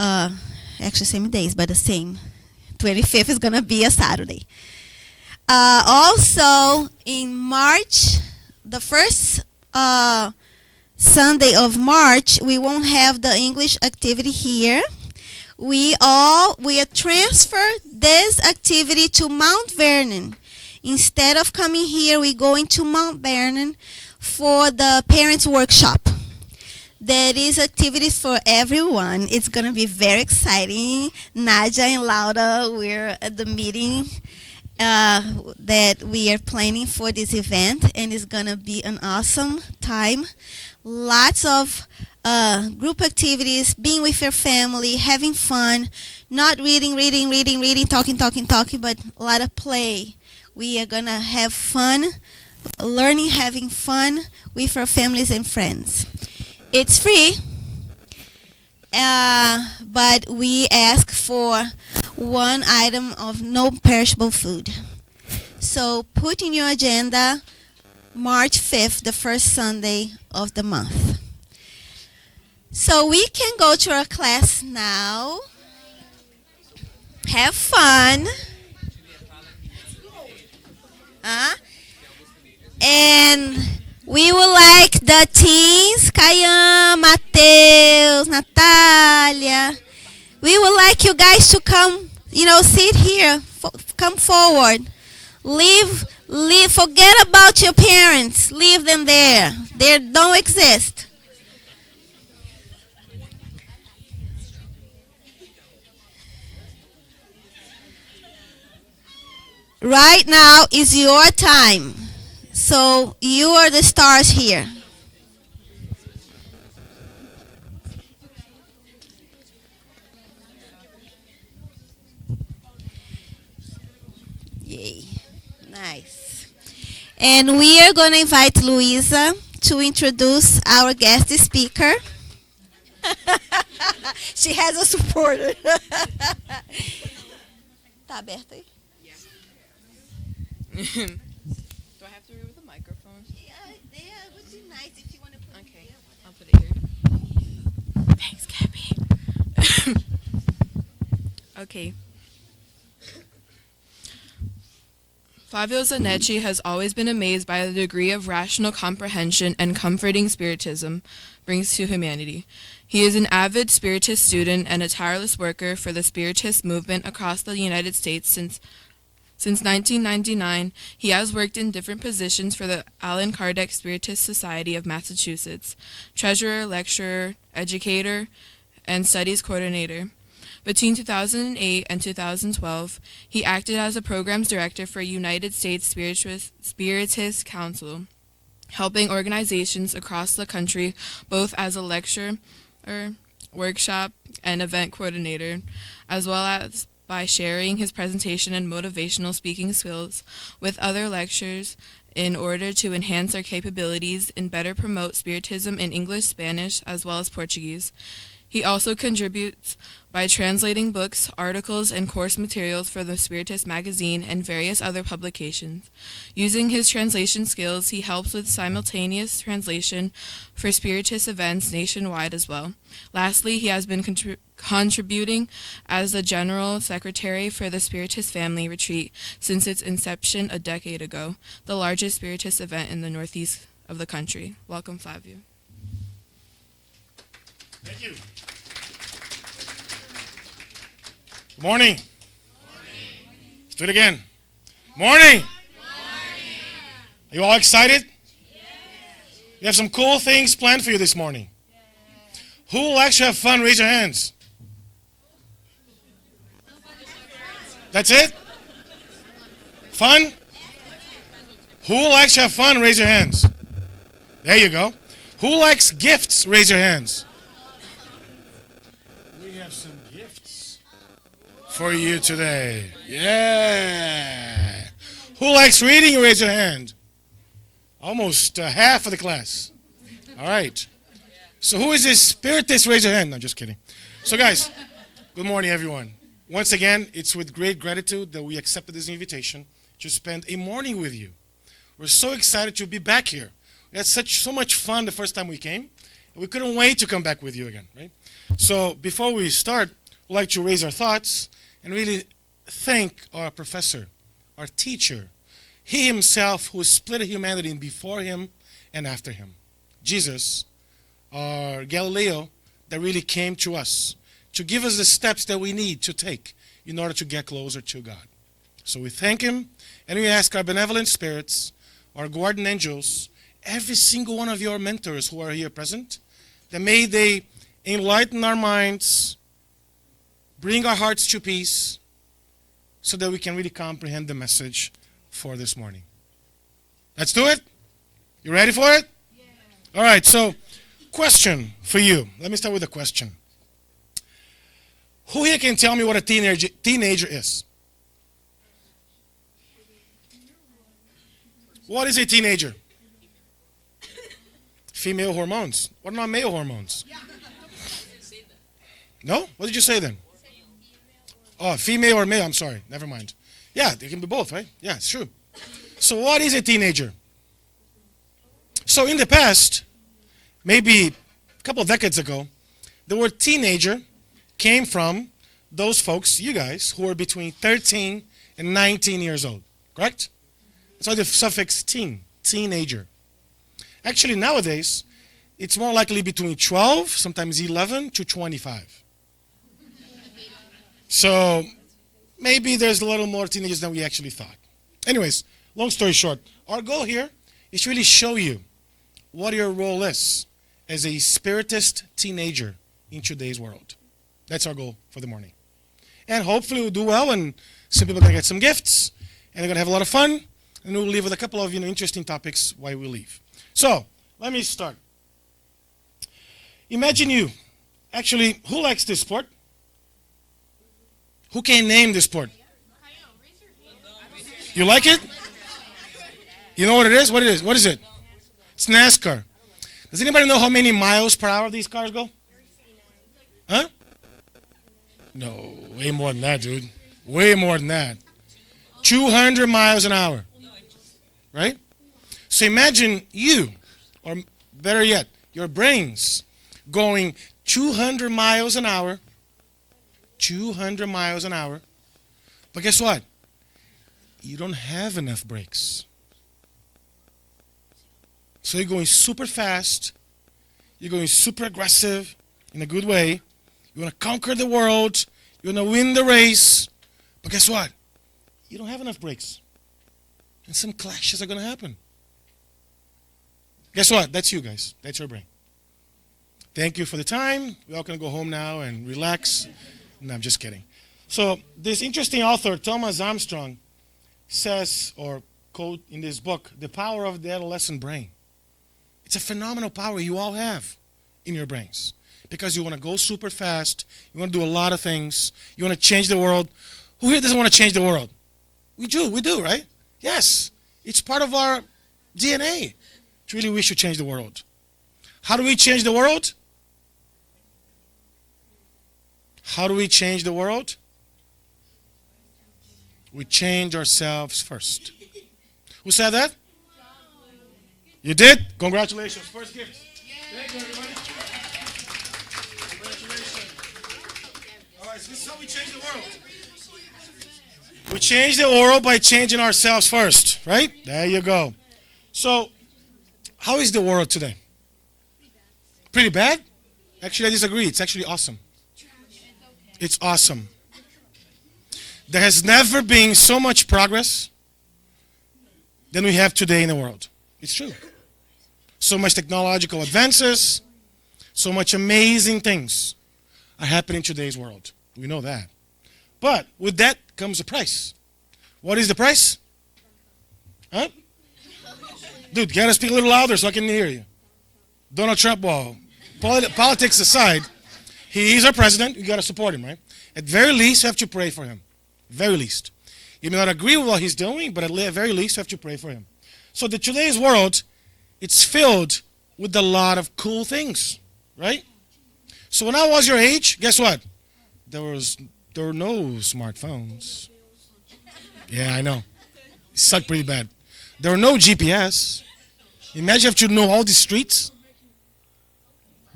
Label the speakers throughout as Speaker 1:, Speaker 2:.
Speaker 1: Actually same days, but the same. 25th is gonna be a Saturday. Also in March, the first Sunday of March, we won't have the English activity here. We transfer this activity to Mount Vernon. Instead of coming here, we're going to Mount Vernon for the parents workshop. There is activities for everyone. It's going to be very exciting. Nadia and Laura, we're at the meeting that we are planning for this event, and it's going to be an awesome time. Lots of group activities, being with your family, having fun, not reading, talking, but a lot of play. We are going to have fun, learning, having fun with our families and friends. It's free, but we ask for one item of no perishable food. So put in your agenda March 5th, the first Sunday of the month. So we can go to our class now. Have fun. And we would like the teens, Kayan, Mateus, Natalia. We would like you guys to come, sit here, come forward. Forget about your parents. Leave them there. They don't exist. Right now is your time. So you are the stars here. Yay. Nice. And we are going to invite Luisa to introduce our guest speaker. She has a supporter. Tá aberto aí?
Speaker 2: Do I have to remove the microphone?
Speaker 1: Yeah, it would be nice if you want to put it
Speaker 2: Okay,
Speaker 1: here.
Speaker 2: I'll put it here. Thanks, Gabby. Okay. Flávio Zanetti has always been amazed by the degree of rational comprehension and comforting Spiritism brings to humanity. He is an avid Spiritist student and a tireless worker for the Spiritist movement across the United States since 1999, he has worked in different positions for the Allan Kardec Spiritist Society of Massachusetts, treasurer, lecturer, educator, and studies coordinator. Between 2008 and 2012, he acted as a programs director for United States Spiritist Council, helping organizations across the country both as a lecturer, workshop, and event coordinator, as well as by sharing his presentation and motivational speaking skills with other lecturers in order to enhance their capabilities and better promote Spiritism in English, Spanish, as well as Portuguese. He also contributes by translating books, articles, and course materials for the Spiritist magazine and various other publications. Using his translation skills, he helps with simultaneous translation for Spiritist events nationwide as well. Lastly, he has been contributing as the General Secretary for the Spiritist Family Retreat since its inception a decade ago, the largest Spiritist event in the northeast of the country. Welcome, Flávio.
Speaker 3: Thank you. Good morning. Let's do it again. Morning. Are you all excited? You have some cool things planned for you this morning. Who will actually have fun? Raise your hands. That's it? Fun? Who will actually have fun? Raise your hands. There you go. Who likes gifts? Raise your hands. We have some gifts for you today. Yeah. Who likes reading? Raise your hand. Almost half of the class. All right. So who is this Spiritist? Raise your hand. No, just kidding. So guys, good morning, everyone. Once again, it's with great gratitude that we accepted this invitation to spend a morning with you. We're so excited to be back here. We had so much fun the first time we came. We couldn't wait to come back with you again, right? So before we start, we'd like to raise our thoughts and really thank our professor, our teacher, he himself who split humanity before him and after him. Jesus, our Galileo, that really came to us to give us the steps that we need to take in order to get closer to God. So we thank him, and we ask our benevolent spirits, our guardian angels, every single one of your mentors who are here present, that may they enlighten our minds, bring our hearts to peace, so that we can really comprehend the message for this morning. Let's do it. You ready for it? Yeah. All right, so question for you. Let me start with a question. Who here can tell me what a teenager is? What is a teenager? Female hormones. What about male hormones? No? What did you say then? Oh, female or male, I'm sorry. Never mind. Yeah, they can be both, right? Yeah, it's true. So what is a teenager? So in the past, maybe a couple of decades ago, the word teenager came from those folks, you guys, who are between 13 and 19 years old, correct? That's why the suffix teen, teenager. Actually, nowadays, it's more likely between 12, sometimes 11, to 25. So maybe there's a little more teenagers than we actually thought. Anyways, long story short, our goal here is to really show you what your role is as a Spiritist teenager in today's world. That's our goal for the morning. And hopefully we'll do well, and some people are going to get some gifts, and they're going to have a lot of fun, and we'll leave with a couple of interesting topics while we leave. So, let me start. Imagine you. Actually, who likes this sport? Who can name this sport? You like it? You know what it is? What it is? What is it? It's NASCAR. Does anybody know how many miles per hour these cars go? Huh? No, way more than that, dude. Way more than that. 200 miles an hour. Right? So imagine you, or better yet, your brains going 200 miles an hour. 200 miles an hour. But guess what? You don't have enough brakes. So you're going super fast. You're going super aggressive in a good way. You want to conquer the world. You want to win the race. But guess what? You don't have enough brakes. And some clashes are going to happen. Guess what? That's you guys. That's your brain. Thank you for the time. We're all going to go home now and relax. No, I'm just kidding. So this interesting author, Thomas Armstrong, says, or quote in this book, the power of the adolescent brain. It's a phenomenal power you all have in your brains. Because you want to go super fast. You want to do a lot of things. You want to change the world. Who here doesn't want to change the world? We do, right? Yes. It's part of our DNA. It's really we should change the world. How do we change the world? How do we change the world? We change ourselves first. Who said that? You did? Congratulations. First gift. Thank you, everybody. Congratulations. All right, so this is how we change the world. We change the world by changing ourselves first, right? There you go. So, how is the world today? Pretty bad? Actually, I disagree. It's actually awesome. It's awesome. There has never been so much progress than we have today in the world. It's true. So much technological advances, so much amazing things are happening in today's world. We know that. But with that comes a price. What is the price? Huh? Dude, you gotta speak a little louder so I can hear you. Donald Trump, well, politics aside, he is our president. You gotta support him, right? At very least, you have to pray for him. Very least. You may not agree with what he's doing, but at the very least, you have to pray for him. So today's world, it's filled with a lot of cool things, right? So when I was your age, guess what? There were no smartphones. Yeah, I know. It sucked pretty bad. There were no GPS. Imagine if you know all the streets.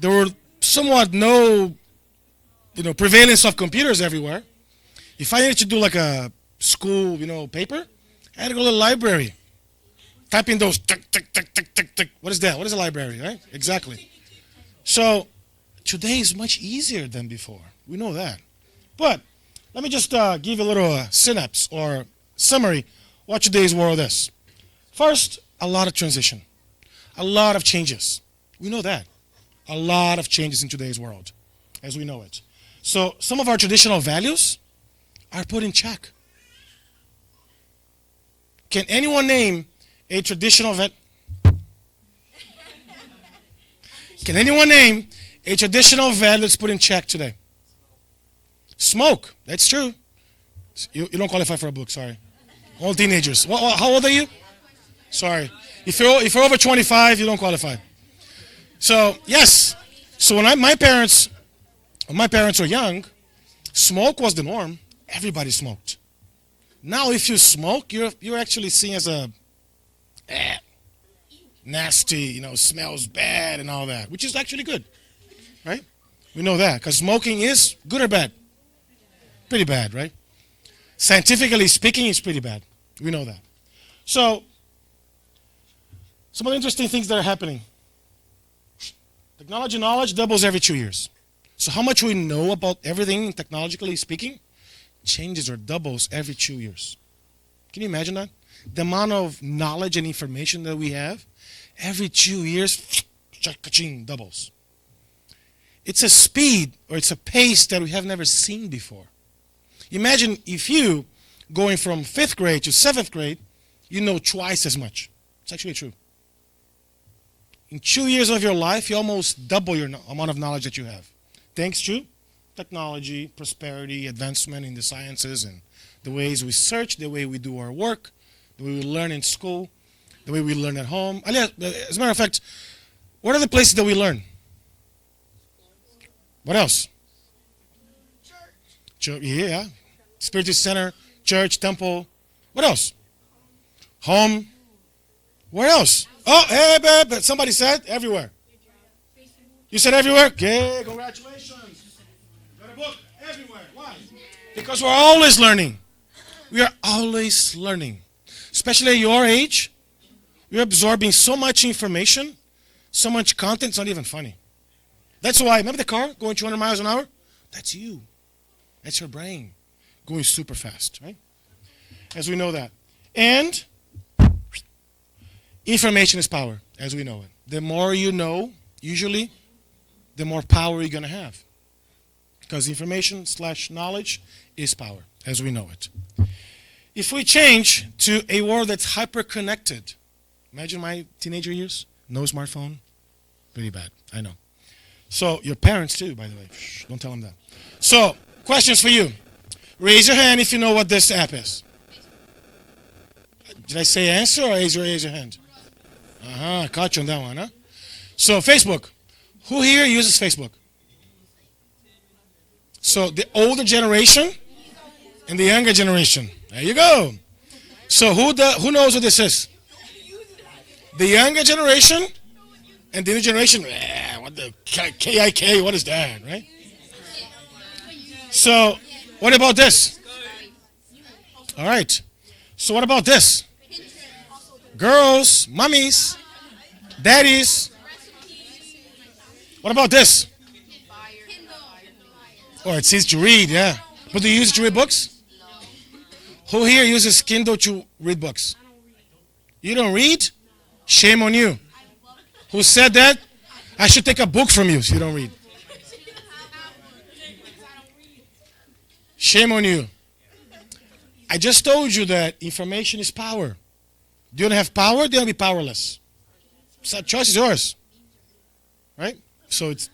Speaker 3: there were somewhat no, prevalence of computers everywhere. If I needed to do like a school, paper, I had to go to the library. Type in those tick, tick, tick, tick, tick, tick. What is that? What is a library, right? Exactly. So today is much easier than before. We know that. But let me just give you a little synapse or summary what today's world is. First, a lot of transition. A lot of changes. We know that. A lot of changes in today's world as we know it. So some of our traditional values are put in check. Can anyone name a traditional Can anyone name a traditional value that's put in check today? Smoke. That's true. You don't qualify for a book, sorry. All teenagers. How old are you? Sorry. If you're over 25, you don't qualify. So, yes. So when my parents were young, smoke was the norm. Everybody smoked. Now if you smoke, you're actually seen as a nasty, smells bad and all that, which is actually good. Right? We know that because smoking is good or bad? Pretty bad, right? Scientifically speaking, it's pretty bad. We know that. So, some of the interesting things that are happening. Technology knowledge doubles every 2 years. So how much we know about everything technologically speaking changes or doubles every 2 years. Can you imagine that? The amount of knowledge and information that we have, every 2 years, doubles. It's a speed or it's a pace that we have never seen before. Imagine if you, going from 5th grade to 7th grade, you know twice as much. It's actually true. In 2 years of your life, you almost double your amount of knowledge that you have. Thanks to technology, prosperity, advancement in the sciences, and the ways we search, the way we do our work, the way we learn in school, the way we learn at home. As a matter of fact, what are the places that we learn? What else? Church. Yeah. Spiritist center, church, temple. What else? Home. Where else? Oh, hey, babe. Somebody said everywhere. You said everywhere? Okay, congratulations. Got a book everywhere. Why? Because we're always learning. We are always learning. Especially at your age, you're absorbing so much information, so much content, it's not even funny. That's why, remember the car going 200 miles an hour? That's you. That's your brain going super fast, right? As we know that. And information is power, as we know it. The more you know, usually, the more power you're going to have. Because information/knowledge is power, as we know it. If we change to a world that's hyper-connected, imagine my teenager years, no smartphone, pretty bad, I know. So, your parents too, by the way. Shh, don't tell them that. So, questions for you. Raise your hand if you know what this app is. Did I say answer or raise your hand? I caught you on that one, huh? So, Facebook. Who here uses Facebook? So, the older generation and the younger generation. There you go. So, who knows what this is? The younger generation and the new generation. What the KIK? What is that, right? So, what about this? All right. So, what about this? Girls, mummies, daddies. What about this? Oh, it's easy to read, yeah. But do you use it to read books? Who here uses Kindle to read books? You don't read? Shame on you. Who said that? I should take a book from you so you don't read. Shame on you. I just told you that information is power. Do you want to have power? Do you want to be powerless? So the choice is yours. Right? So it's...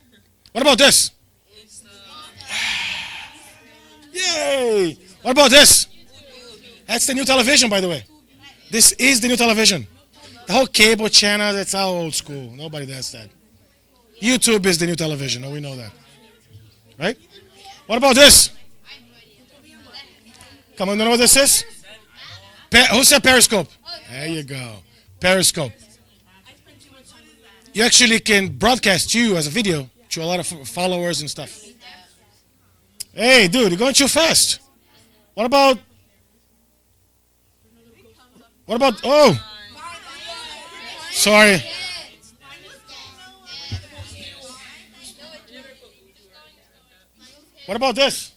Speaker 3: What about this? Yay! What about this? That's the new television, by the way. This is the new television. The whole cable channel, that's our old school. Nobody does that. YouTube is the new television. Oh, we know that. Right? What about this? Come on, you know what this is? Who said Periscope? There you go. Periscope. You actually can broadcast you as a video to a lot of followers and stuff. Hey, dude, you're going too fast. What about? Oh, sorry. What about this?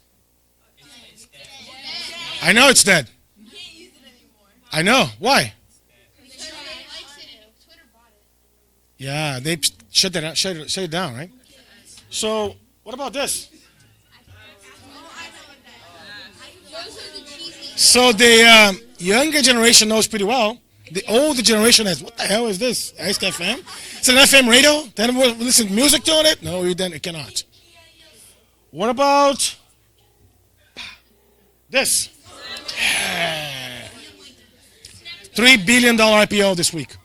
Speaker 3: I know it's dead. I know. Why? Yeah, they shut it down, right? So, what about this? So the younger generation knows pretty well. The older generation has, what the hell is this? Ice FM? It's an FM radio? Then we'll listen to music to it? No, it cannot. What about this? $3 billion IPO this week.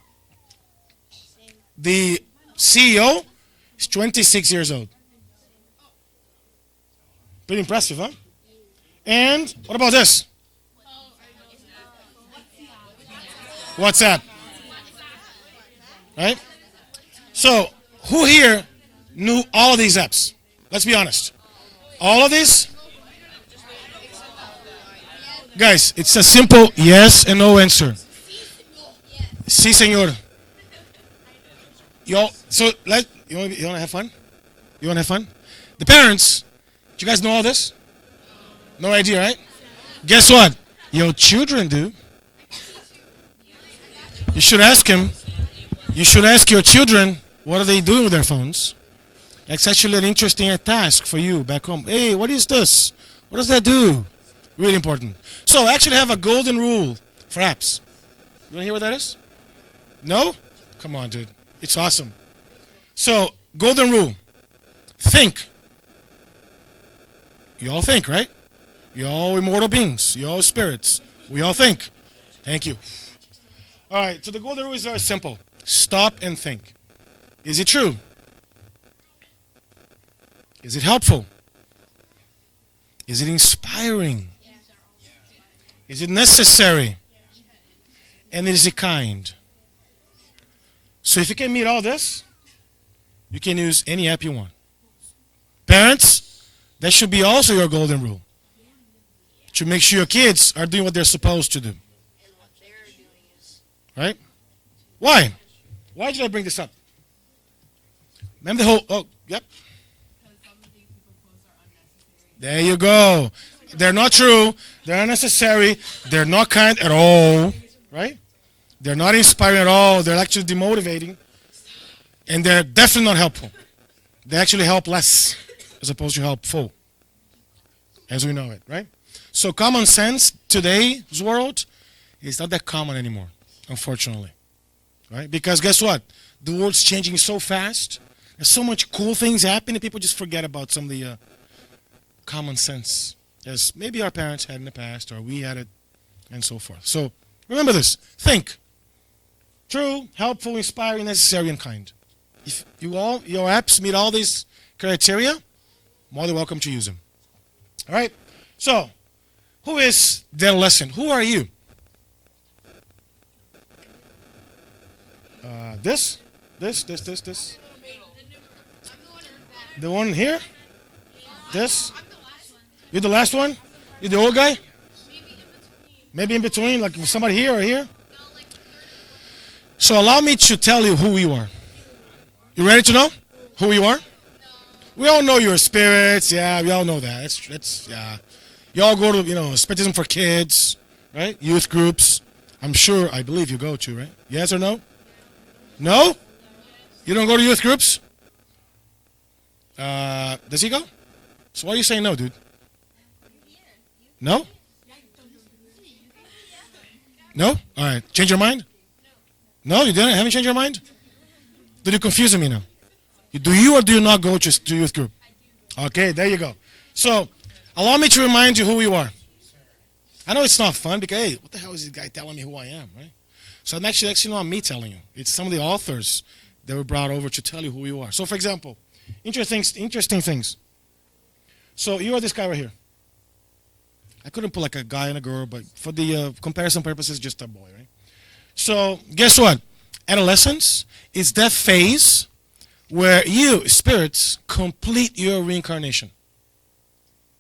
Speaker 3: The CEO is 26 years old. Pretty impressive, huh? And what about this? WhatsApp. Right? So, who here knew all of these apps? Let's be honest. All of these? Guys, it's a simple yes and no answer. Sí, señor. You want to have fun? You want to have fun? The parents, do you guys know all this? No idea, right? Guess what? Your children do. You should ask him. You should ask your children what are they doing with their phones. That's actually an interesting task for you back home. Hey, what is this? What does that do? Really important. So I actually have a golden rule for apps. You want to hear what that is? No? Come on, dude. It's awesome. So, golden rule. Think. You all think, right? You're all immortal beings. You're all spirits. We all think. Thank you. All right, so the golden rule is very simple. Stop and think. Is it true? Is it helpful? Is it inspiring? Is it necessary? And is it kind? So if you can meet all this, you can use any app you want. Parents, that should be also your golden rule. To make sure your kids are doing what they're supposed to do. Right? Why? Why did I bring this up? Remember the whole, yep. There you go. They're not true. They're unnecessary. They're not kind at all. Right? They're not inspiring at all. They're actually demotivating. And they're definitely not helpful. They actually help less as opposed to helpful. As we know it, right? So common sense today's world is not that common anymore, unfortunately. Right? Because guess what? The world's changing so fast. There's so much cool things happening, people just forget about some of the common sense. As maybe our parents had in the past, or we had it, and so forth. So remember this. Think. True, helpful, inspiring, necessary, and kind. If your apps meet all these criteria, more than welcome to use them. All right? So, who is the lesson? Who are you? This. The one here? This? You're the last one? You're the old guy? Maybe in between, like somebody here or here? So allow me to tell you who you are. You ready to know who you are? We all know you're spirits. Yeah, we all know that. Yeah. You all go to, Spiritism for kids, right? Youth groups. I believe you go to, right? Yes or no? No? You don't go to youth groups? Does he go? So why are you saying no, dude? No? No? All right. Change your mind? No, you didn't? Haven't changed your mind? Did you confuse me now? Do you or do you not go to youth group? Okay, there you go. So, allow me to remind you who you are. I know it's not fun because, hey, what the hell is this guy telling me who I am, right? So, actually not me telling you. It's some of the authors that were brought over to tell you who you are. So, for example, interesting things. So, you are this guy right here. I couldn't put like a guy and a girl, but for the comparison purposes, just a boy, right? So, guess what? Adolescence is that phase where you, spirits, complete your reincarnation.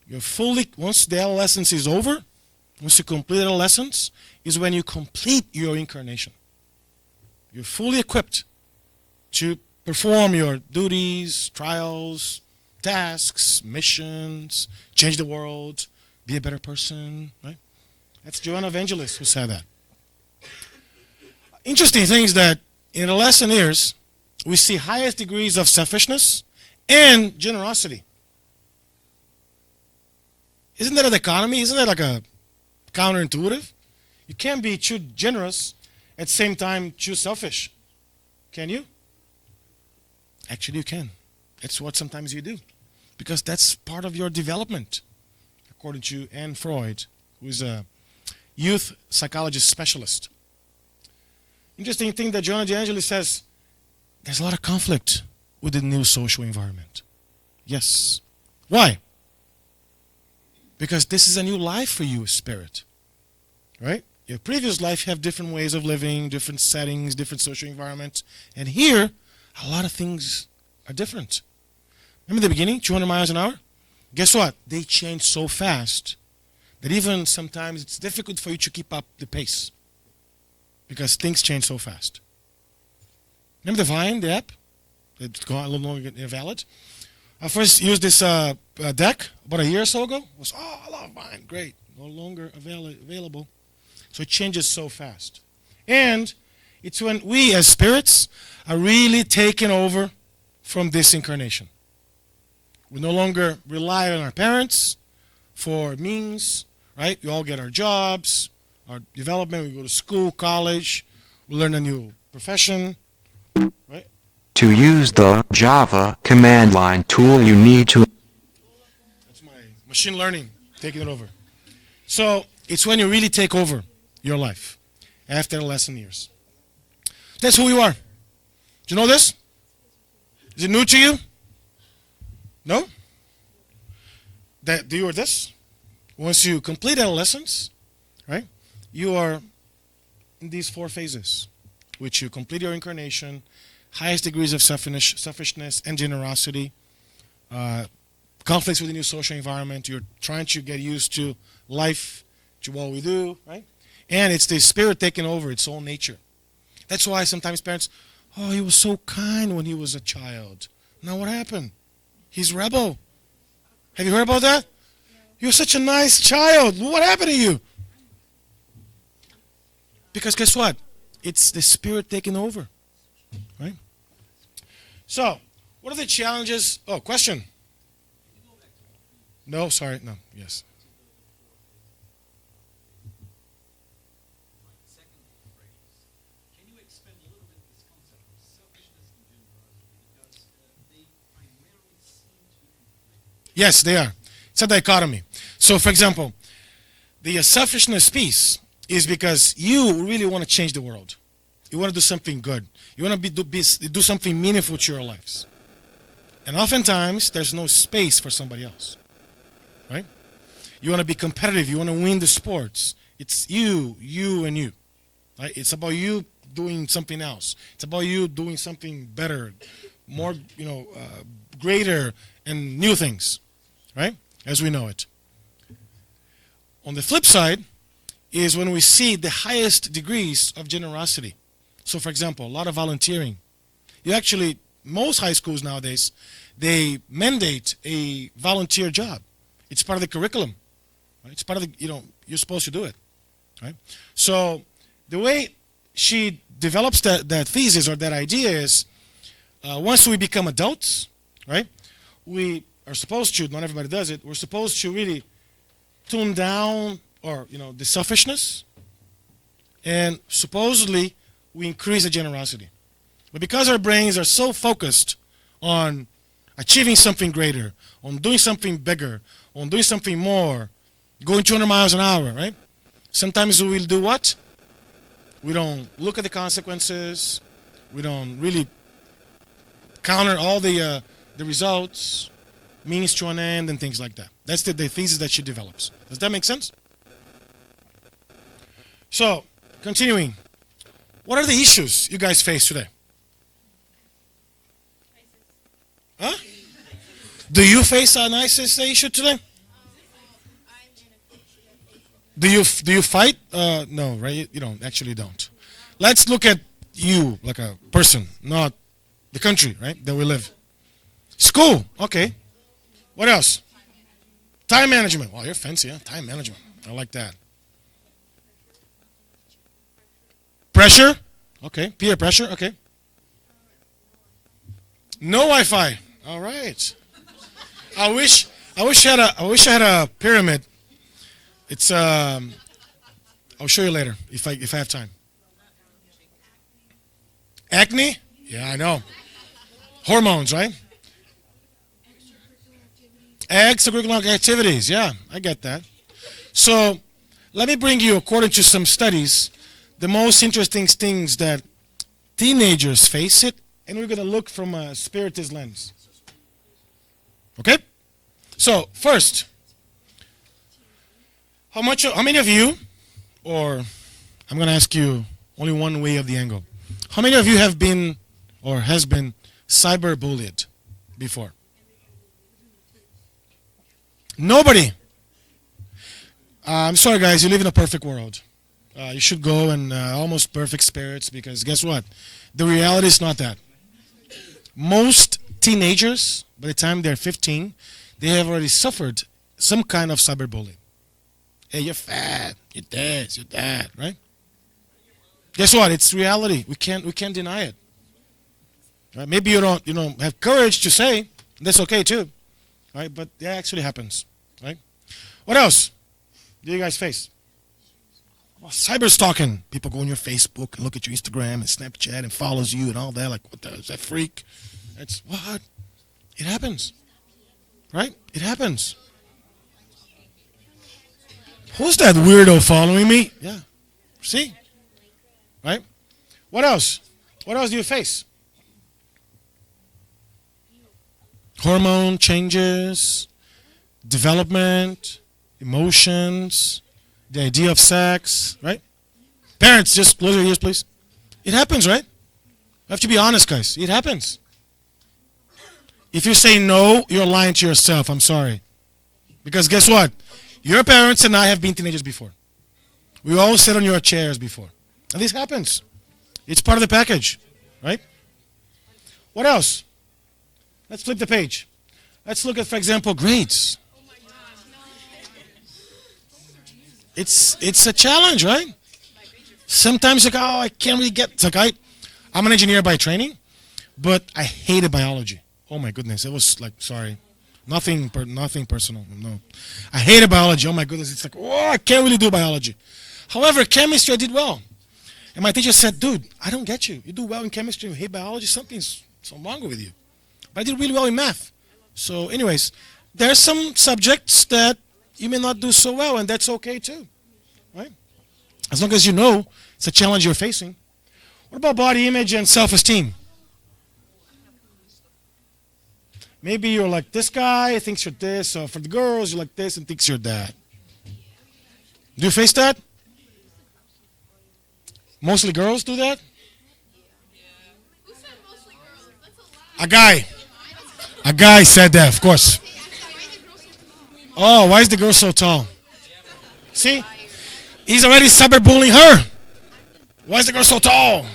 Speaker 3: You're fully, once the adolescence is over, once you complete adolescence, is when you complete your incarnation. You're fully equipped to perform your duties, trials, tasks, missions, change the world, be a better person, right? That's Joanna Evangelist who said that. Interesting thing is that in adolescent years, we see highest degrees of selfishness and generosity. Isn't that a dichotomy? Isn't that like a counterintuitive? You can't be too generous at the same time too selfish. Can you? Actually, you can. That's what sometimes you do. Because that's part of your development, according to Anne Freud, who is a youth psychologist specialist. Interesting thing that Joanna DeAngeli says, there's a lot of conflict with the new social environment. Yes. Why? Because this is a new life for you, spirit. Right? Your previous life, you have different ways of living, different settings, different social environments. And here, a lot of things are different. Remember the beginning, 200 miles an hour? Guess what? They change so fast that even sometimes it's difficult for you to keep up the pace because things change so fast. Remember the Vine, the app? It's gone, a little longer invalid. I first used this deck about a year or so ago. It was, I love Vine, great. No longer available. So it changes so fast. And it's when we as spirits are really taken over from this incarnation. We no longer rely on our parents for means, right? We all get our jobs, our development. We go to school, college. We learn a new profession, right?
Speaker 4: To use the Java command line tool, you need to...
Speaker 3: That's my machine learning taking it over. So it's when you really take over your life after adolescent years. That's who you are. Do you know this? Is it new to you? No? That you are this? Once you complete adolescence, right? You are in these 4 phases, which you complete your incarnation, highest degrees of selfishness and generosity, conflicts with the new social environment. You're trying to get used to life, to what we do, right? And it's the spirit taking over its own nature. That's why sometimes parents, he was so kind when he was a child. Now what happened? He's rebel. Have you heard about that? You're such a nice child. What happened to you? Because guess what? It's the spirit taking over. Right? So, what are the challenges? Oh, question. No, sorry, no, yes. Yes, they are. It's a dichotomy. So, for example, the selfishness piece is because you really want to change the world. You want to do something good. You want to do something meaningful to your lives. And oftentimes, there's no space for somebody else. Right? You want to be competitive. You want to win the sports. It's you, and you. Right? It's about you doing something else. It's about you doing something better, more, greater and new things. Right? As we know it. On the flip side is when we see the highest degrees of generosity. So, for example, a lot of volunteering. Most high schools nowadays, they mandate a volunteer job. It's part of the curriculum. Right? It's part of the, you're supposed to do it. Right? So, the way she develops that thesis or that idea is, once we become adults, right, we are supposed to, not everybody does it, we're supposed to really tune down the selfishness, and supposedly we increase the generosity. But because our brains are so focused on achieving something greater, on doing something bigger, on doing something more, going 200 miles an hour, right? Sometimes we will do what? We don't look at the consequences. We don't really counter all the results, means to an end, and things like that. That's the thesis that she develops. Does that make sense? So, continuing. What are the issues you guys face today? Huh? Do you face an ISIS issue today? Do you fight? No, right? You don't. Actually, don't. Let's look at you like a person, not the country, right? That we live. School. Okay. What else? Time management. Wow, you're fancy, huh? Time management. I like that. Pressure. Okay. Peer pressure. Okay. No Wi-Fi. All right. I wish I had a pyramid. It's I'll show you later if I have time. Acne? Yeah, I know. Hormones, right? Extracurricular activities. Yeah, I get that. So, let me bring you, according to some studies, the most interesting things that teenagers face it, and we're going to look from a Spiritist lens. Okay? So, first, how many of you, or I'm going to ask you only one way of the angle. How many of you have been or has been cyberbullied before? Nobody. I'm sorry, guys. You live in a perfect world. You should go in almost perfect spirits because guess what? The reality is not that. Most teenagers, by the time they're 15, they have already suffered some kind of cyberbullying. Hey, you're fat. You're this. You're that. Right? Guess what? It's reality. We can't deny it. Right? Maybe you don't have courage to say. That's okay too. Right? But that actually happens. Right? What else do you guys face? Well, cyber stalking. People go on your Facebook and look at your Instagram and Snapchat and follows you and all that. Like, what the is that freak? It's what? It happens. Right? It happens. Who's that weirdo following me? Yeah. See? Right? What else? What else do you face? Hormone changes, development, emotions, the idea of sex, right? Parents, just close your ears, please. It happens, right? You have to be honest, guys. It happens. If you say no, you're lying to yourself. I'm sorry. Because guess what? Your parents and I have been teenagers before. We all sat on your chairs before. And this happens. It's part of the package, right? What else? Let's flip the page. Let's look at, for example, grades. It's a challenge, right? Sometimes you go, oh, I can't really get. It's like I'm an engineer by training, but I hated biology. Oh my goodness, it was like nothing personal. No, I hated biology. Oh my goodness, it's like I can't really do biology. However, chemistry I did well, and my teacher said, "Dude, I don't get you. You do well in chemistry, you hate biology. Something's wrong with you." But I did really well in math. So, anyways, there's some subjects that you may not do so well, and that's okay too, right? As long as you know it's a challenge you're facing. What about body image and self-esteem? Maybe you're like this guy, thinks you're this, or for the girls, you're like this and thinks you're that. Do you face that? Mostly girls do that? A guy said that, of course. Oh, why is the girl so tall? See? He's already cyberbullying her. Why is the girl so tall?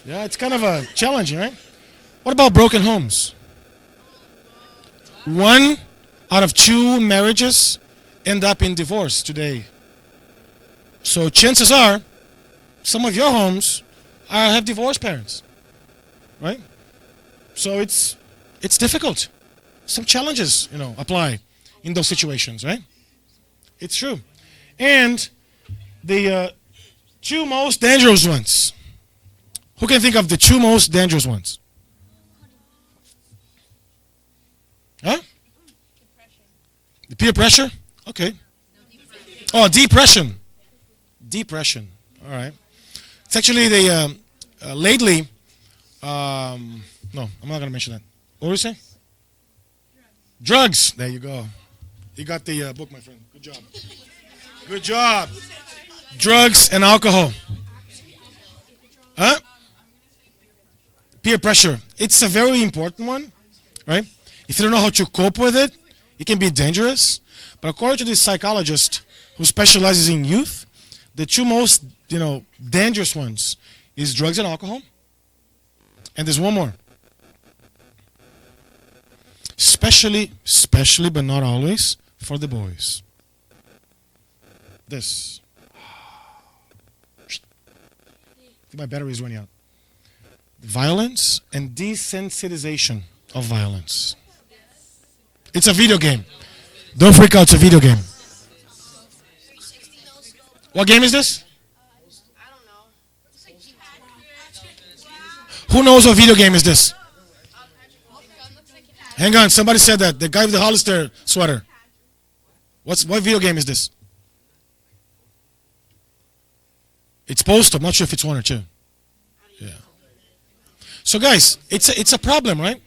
Speaker 3: Yeah, it's kind of a challenge, right? What about broken homes? 1 out of 2 marriages end up in divorce today. So chances are, some of your homes have divorced parents, right? So it's difficult. Some challenges, apply in those situations, right? It's true. And the 2 most dangerous ones. Who can think of the 2 most dangerous ones? Huh? The peer pressure? Okay. Oh, depression. Depression. All right. It's actually lately, no, I'm not going to mention that. What were you saying? Drugs. There you go. You got the book, my friend. Good job. Good job. Drugs and alcohol. Huh? Peer pressure. It's a very important one. right? If you don't know how to cope with it, it can be dangerous. But according to this psychologist who specializes in youth, the two most, dangerous ones is drugs and alcohol. And there's one more. Especially, but not always, for the boys. This. My battery is running out. Violence and desensitization of violence. It's a video game. Don't freak out, it's a video game. What game is this? Who knows what video game is this? Hang on, somebody said that. The guy with the Hollister sweater. What video game is this? It's Postal. I'm not sure if it's one or two. Yeah. So guys, it's a problem, right?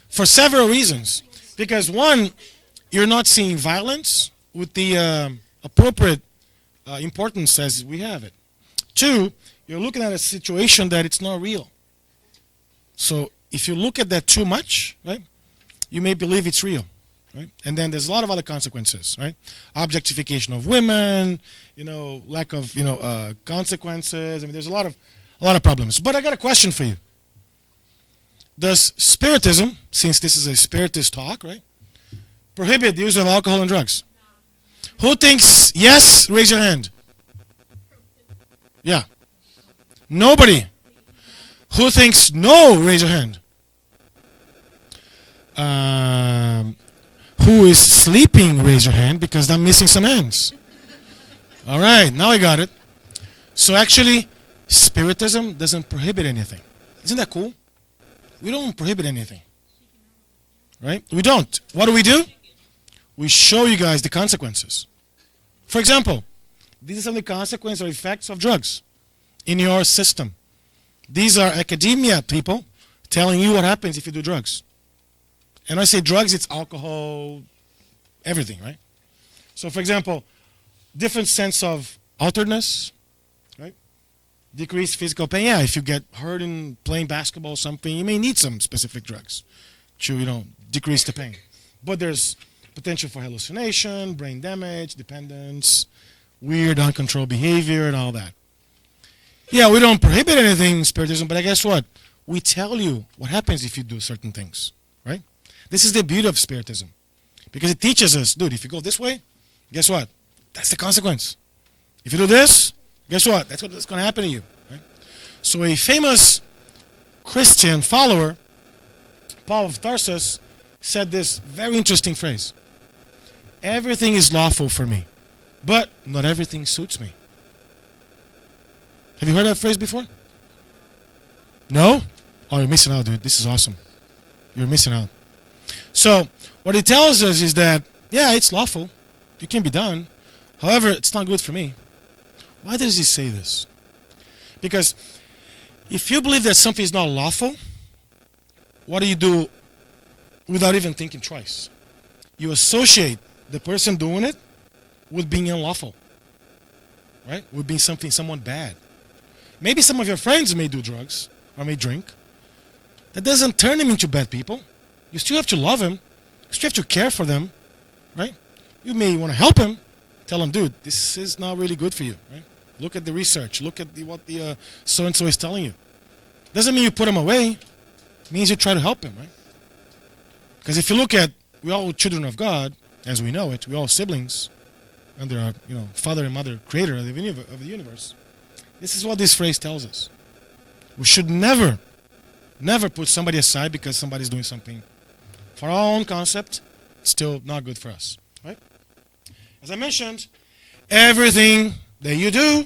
Speaker 3: For several reasons. Because one, you're not seeing violence with the appropriate importance as we have it. Two, you're looking at a situation that it's not real. So if you look at that too much, right, you may believe it's real. Right? And then there's a lot of other consequences, right? Objectification of women, lack of, consequences. I mean, there's a lot of problems. But I got a question for you. Does Spiritism, since this is a Spiritist talk, right, prohibit the use of alcohol and drugs? Who thinks yes? Raise your hand. Yeah. Nobody. Who thinks no? Raise your hand. Who is sleeping? Raise your hand, because I'm missing some hands. All right, now I got it. So actually, Spiritism doesn't prohibit anything. Isn't that cool? We don't prohibit anything. Right? We don't. What do? We show you guys the consequences. For example, these are some of the consequences or effects of drugs in your system. These are academia people telling you what happens if you do drugs. And when I say drugs, it's alcohol, everything, right? So, for example, different sense of alteredness, right? Decreased physical pain. Yeah, if you get hurt in playing basketball or something, you may need some specific drugs to, decrease the pain. But there's potential for hallucination, brain damage, dependence, weird, uncontrolled behavior, and all that. Yeah, we don't prohibit anything in Spiritism, but guess what? We tell you what happens if you do certain things, right? This is the beauty of Spiritism. Because it teaches us, dude, if you go this way, guess what? That's the consequence. If you do this, guess what? That's what's going to happen to you. Right? So a famous Christian follower, Paul of Tarsus, said this very interesting phrase. Everything is lawful for me, but not everything suits me. Have you heard that phrase before? No? Oh, you're missing out, dude. This is awesome. You're missing out. So, what he tells us is that, yeah, it's lawful. It can be done. However, it's not good for me. Why does he say this? Because if you believe that something is not lawful, what do you do without even thinking twice? You associate the person doing it with being unlawful. Right? With being someone bad. Maybe some of your friends may do drugs or may drink. That doesn't turn them into bad people. You still have to love them. You still have to care for them, right? You may want to help him. Tell him, dude, this is not really good for you, right? Look at the research. Look at what the so-and-so is telling you. Doesn't mean you put him away. It means you try to help him, right? Because if you look at, we're all children of God, as we know it. We're all siblings under our, Father and Mother, Creator of the universe. This is what this phrase tells us. We should never put somebody aside because somebody's doing something for our own concept, still not good for us, right? As I mentioned, everything that you do,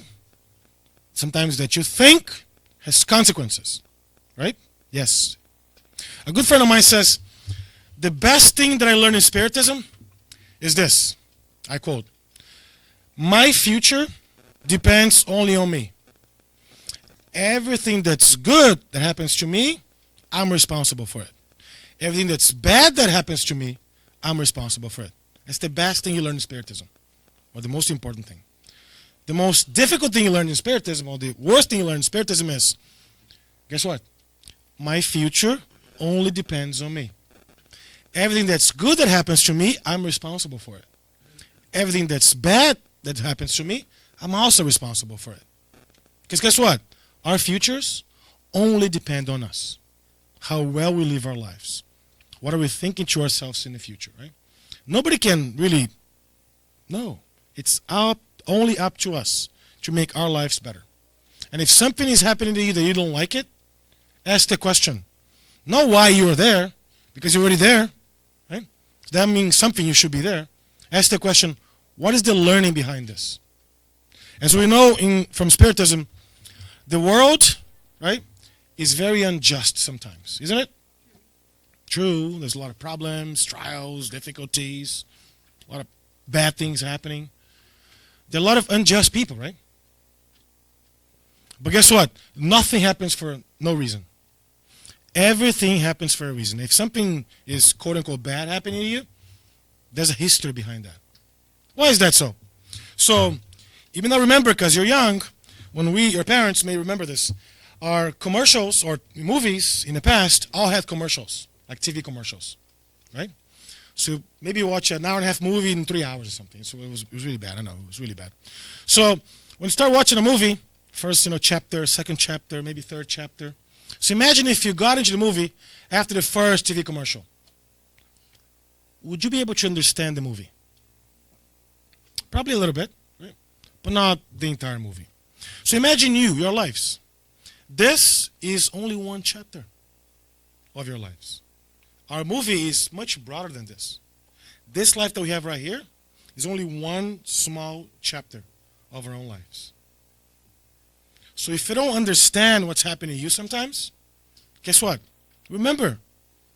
Speaker 3: sometimes that you think, has consequences, right? Yes. A good friend of mine says, the best thing that I learned in Spiritism is this. I quote, my future depends only on me. Everything that's good that happens to me, I'm responsible for it. Everything that's bad that happens to me, I'm responsible for it. That's the best thing you learn in Spiritism, or the most important thing. The most difficult thing you learn in Spiritism, or the worst thing you learn in Spiritism is, guess what? My future only depends on me. Everything that's good that happens to me, I'm responsible for it. Everything that's bad that happens to me, I'm also responsible for it. Because guess what? Our futures only depend on us. How well we live our lives. What are we thinking to ourselves in the future, right? Nobody can really know. It's only up to us to make our lives better. And if something is happening to you that you don't like it, ask the question. Not why you are there, because you're already there, right? That means something you should be there. Ask the question, what is the learning behind this? And so we know from Spiritism, the world, right, is very unjust sometimes, isn't it? True, there's a lot of problems, trials, difficulties, a lot of bad things happening. There are a lot of unjust people, right? But guess what? Nothing happens for no reason. Everything happens for a reason. If something is quote-unquote bad happening to you, there's a history behind that. Why is that so? So, even though remember, because you're young, when your parents may remember this, our commercials or movies in the past all had commercials, like TV commercials, right? So maybe you watch an hour and a half movie in 3 hours or something. So it was really bad. I know, it was really bad. So when you start watching a movie, first chapter, second chapter, maybe third chapter. So imagine if you got into the movie after the first TV commercial. Would you be able to understand the movie? Probably a little bit, right? But not the entire movie. So imagine your lives. This is only one chapter of your lives. Our movie is much broader than this. This life that we have right here is only one small chapter of our own lives. So if you don't understand what's happening to you sometimes, guess what? Remember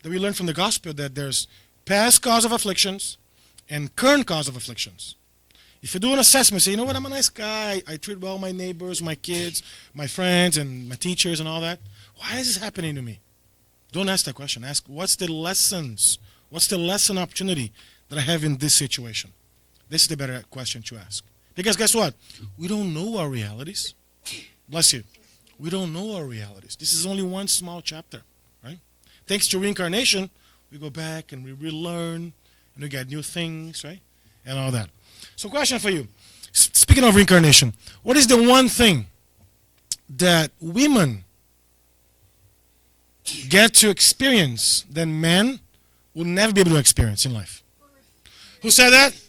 Speaker 3: that we learned from the gospel that there's past cause of afflictions and current cause of afflictions. If you do an assessment, say, you know what, I'm a nice guy. I treat well my neighbors, my kids, my friends, and my teachers and all that. Why is this happening to me? Don't ask that question. Ask, what's the lessons? What's the lesson opportunity that I have in this situation? This is the better question to ask. Because guess what? We don't know our realities. Bless you. We don't know our realities. This is only one small chapter, right? Thanks to reincarnation, we go back and we relearn, and we get new things, right? And all that. So question for you. Speaking of reincarnation, what is the one thing that women get to experience that men will never be able to experience in life? Who said that?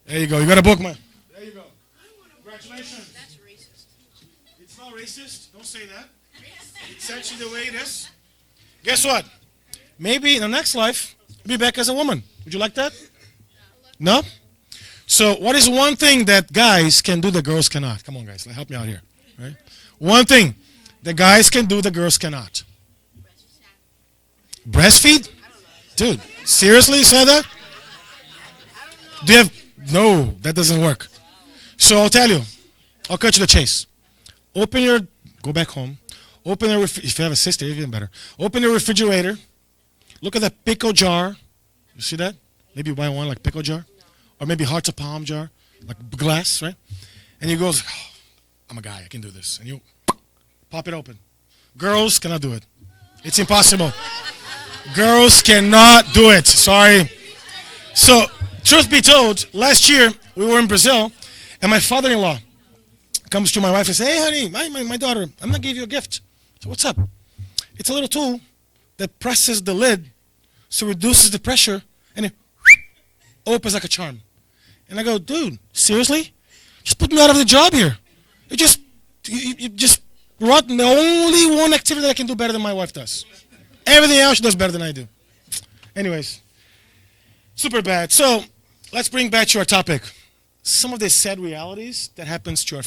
Speaker 3: There you go. You got a book, man. There you go. Congratulations.
Speaker 5: That's racist.
Speaker 3: It's not racist. Don't say that. It's actually the way it is. Guess what? Maybe in the next life, you'll be back as a woman. Would you like that? No? So what is one thing that guys can do that girls cannot? Come on, guys. Help me out here. Right? One thing that guys can do that girls cannot. Breastfeed? Dude, seriously you said that? Do you have... No, that doesn't work. So I'll tell you. I'll cut you the chase. Open your... Go back home. Open your... If you have a sister, even better. Open your refrigerator. Look at that pickle jar. You see that? Maybe you buy one like pickle jar. Or maybe hearts of palm jar. Like glass, right? And you go, oh, I'm a guy, I can do this. And you pop it open. Girls cannot do it. It's impossible. Girls cannot do it. Sorry. So, truth be told, last year we were in Brazil, and my father-in-law comes to my wife and says, hey, honey, my daughter, I'm going to give you a gift. So, what's up? It's a little tool that presses the lid so it reduces the pressure, and it opens like a charm. And I go, dude, seriously? Just put me out of the job here. You just brought the only one activity that I can do better than my wife does. Everything else she does better than I do. Anyways, super bad. So let's bring back to our topic. Some of the sad realities that happens to our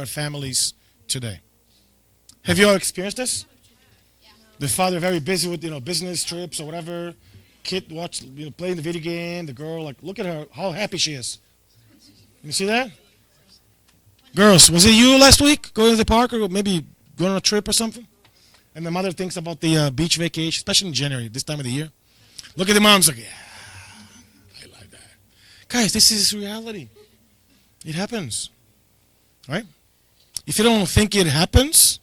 Speaker 3: families today. Have you all experienced this? The father very busy with business trips or whatever. Kid playing the video game. The girl look at her, how happy she is. You see that? Girls, was it you last week going to the park or maybe going on a trip or something? And the mother thinks about the beach vacation, especially in January, this time of the year. Look at the mom's like, yeah, I like that. Guys, this is reality. It happens, right? If you don't think it happens,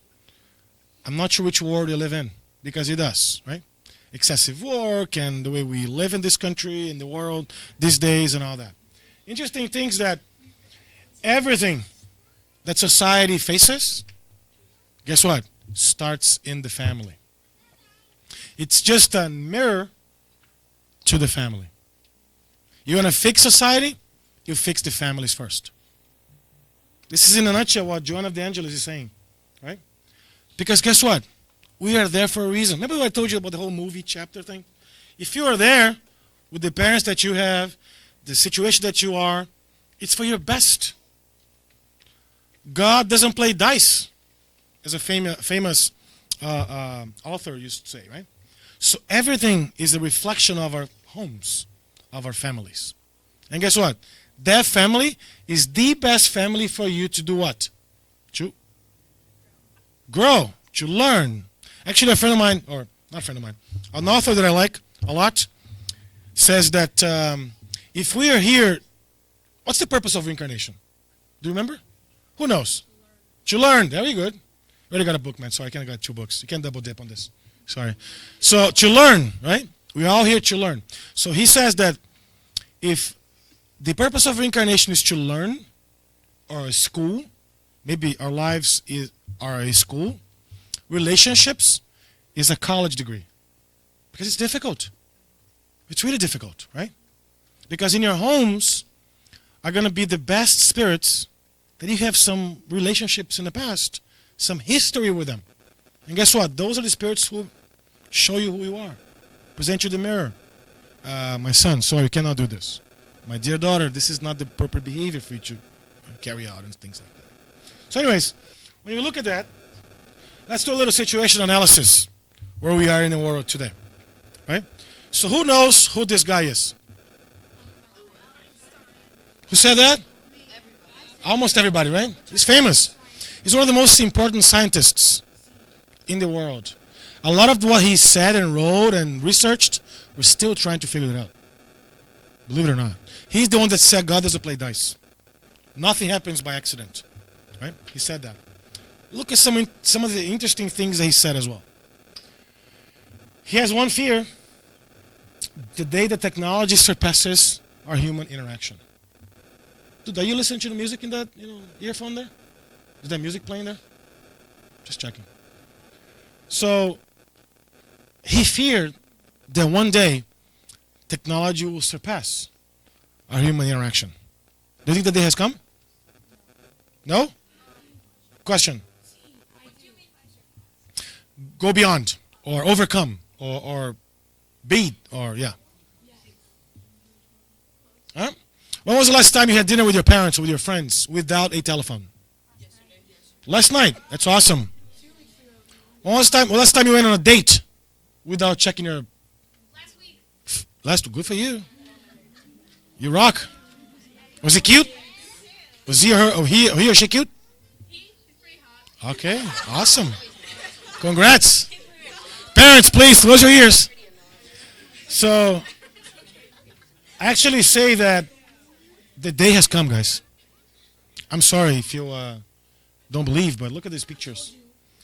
Speaker 3: I'm not sure which world you live in, because it does, right? excessive work and the way we live in this country, in the world these days and all that. Interesting things that everything that society faces, guess what? Starts in the family. It's just a mirror to the family. You want to fix society? You fix the families first. This is in a nutshell what Joan of the Angeles is saying, right? Because guess what? We are there for a reason. Remember what I told you about the whole movie chapter thing? If you are there with the parents that you have, the situation that you are, it's for your best. God doesn't play dice, as a famous author used to say, right? So everything is a reflection of our homes, of our families. And guess what? That family is the best family for you to do what? To grow, to learn. Actually, a friend of mine, or not a friend of mine, an author that I like a lot, says that if we are here, what's the purpose of reincarnation? Do you remember? Who knows? To learn. Very good. Already got a book, man. Sorry, I can't got 2 books. You can't double dip on this. Sorry. So to learn, right? We're all here to learn. So he says that if the purpose of reincarnation is to learn, or a school, maybe our lives are a school, relationships is a college degree. Because it's difficult. It's really difficult, right? Because in your homes are going to be the best spirits that you have some relationships in the past, some history with them. And guess what? Those are the spirits who show you who you are. Present you the mirror. My son, sorry, you cannot do this. My dear daughter, this is not the proper behavior for you to carry out and things like that. So anyways, when you look at that, let's do a little situation analysis where we are in the world today. Right? So who knows who this guy is? Who said that? Almost everybody, right? He's famous. He's one of the most important scientists in the world. A lot of what he said and wrote and researched, we're still trying to figure it out. Believe it or not. He's the one that said God doesn't play dice. Nothing happens by accident. Right? He said that. Look at some of the interesting things that he said as well. He has one fear. The day that technology surpasses our human interaction. Dude, are you listening to the music in that earphone there? Is that music playing there? Just checking. So he feared that one day technology will surpass our human interaction. Do you think that day has come? No? Question. Go beyond, or overcome, or beat, or yeah. Huh? When was the last time you had dinner with your parents or with your friends without a telephone? Last night. That's awesome. When was the last time you went on a date without checking your... Last week. Good for you. You rock. Was he cute? Was he or she cute? Okay, awesome. Congrats. Parents, please, close your ears. So, I actually say that the day has come, guys. I'm sorry if you don't believe, but look at these pictures.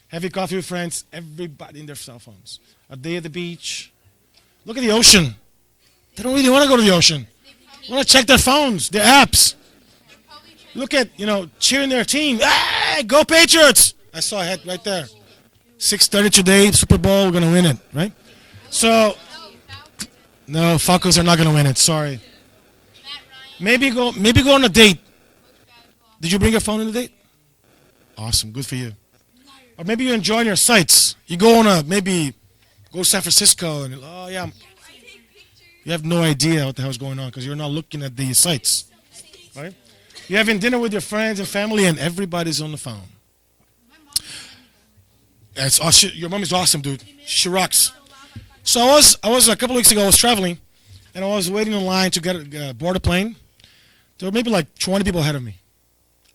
Speaker 3: Having coffee with friends, everybody in their cell phones. A day at the beach. Look at the ocean. They don't really want to go to the ocean. They want to check their phones, their apps. Look at, cheering their team. Hey, go Patriots! I saw a head right there. 6:30 today, Super Bowl, we're going to win it, right? So, no, Falcons are not going to win it, sorry. Maybe go on a date. Did you bring your phone on the date? Awesome, good for you. Or maybe you enjoy your sights. You go on go to San Francisco and, oh yeah. You have no idea what the hell's going on because you're not looking at the sights, right? You're having dinner with your friends and family and everybody's on the phone. Your mom is awesome, dude. She rocks. So I was a couple of weeks ago, I was traveling and I was waiting in line to board a plane. There were maybe like 20 people ahead of me.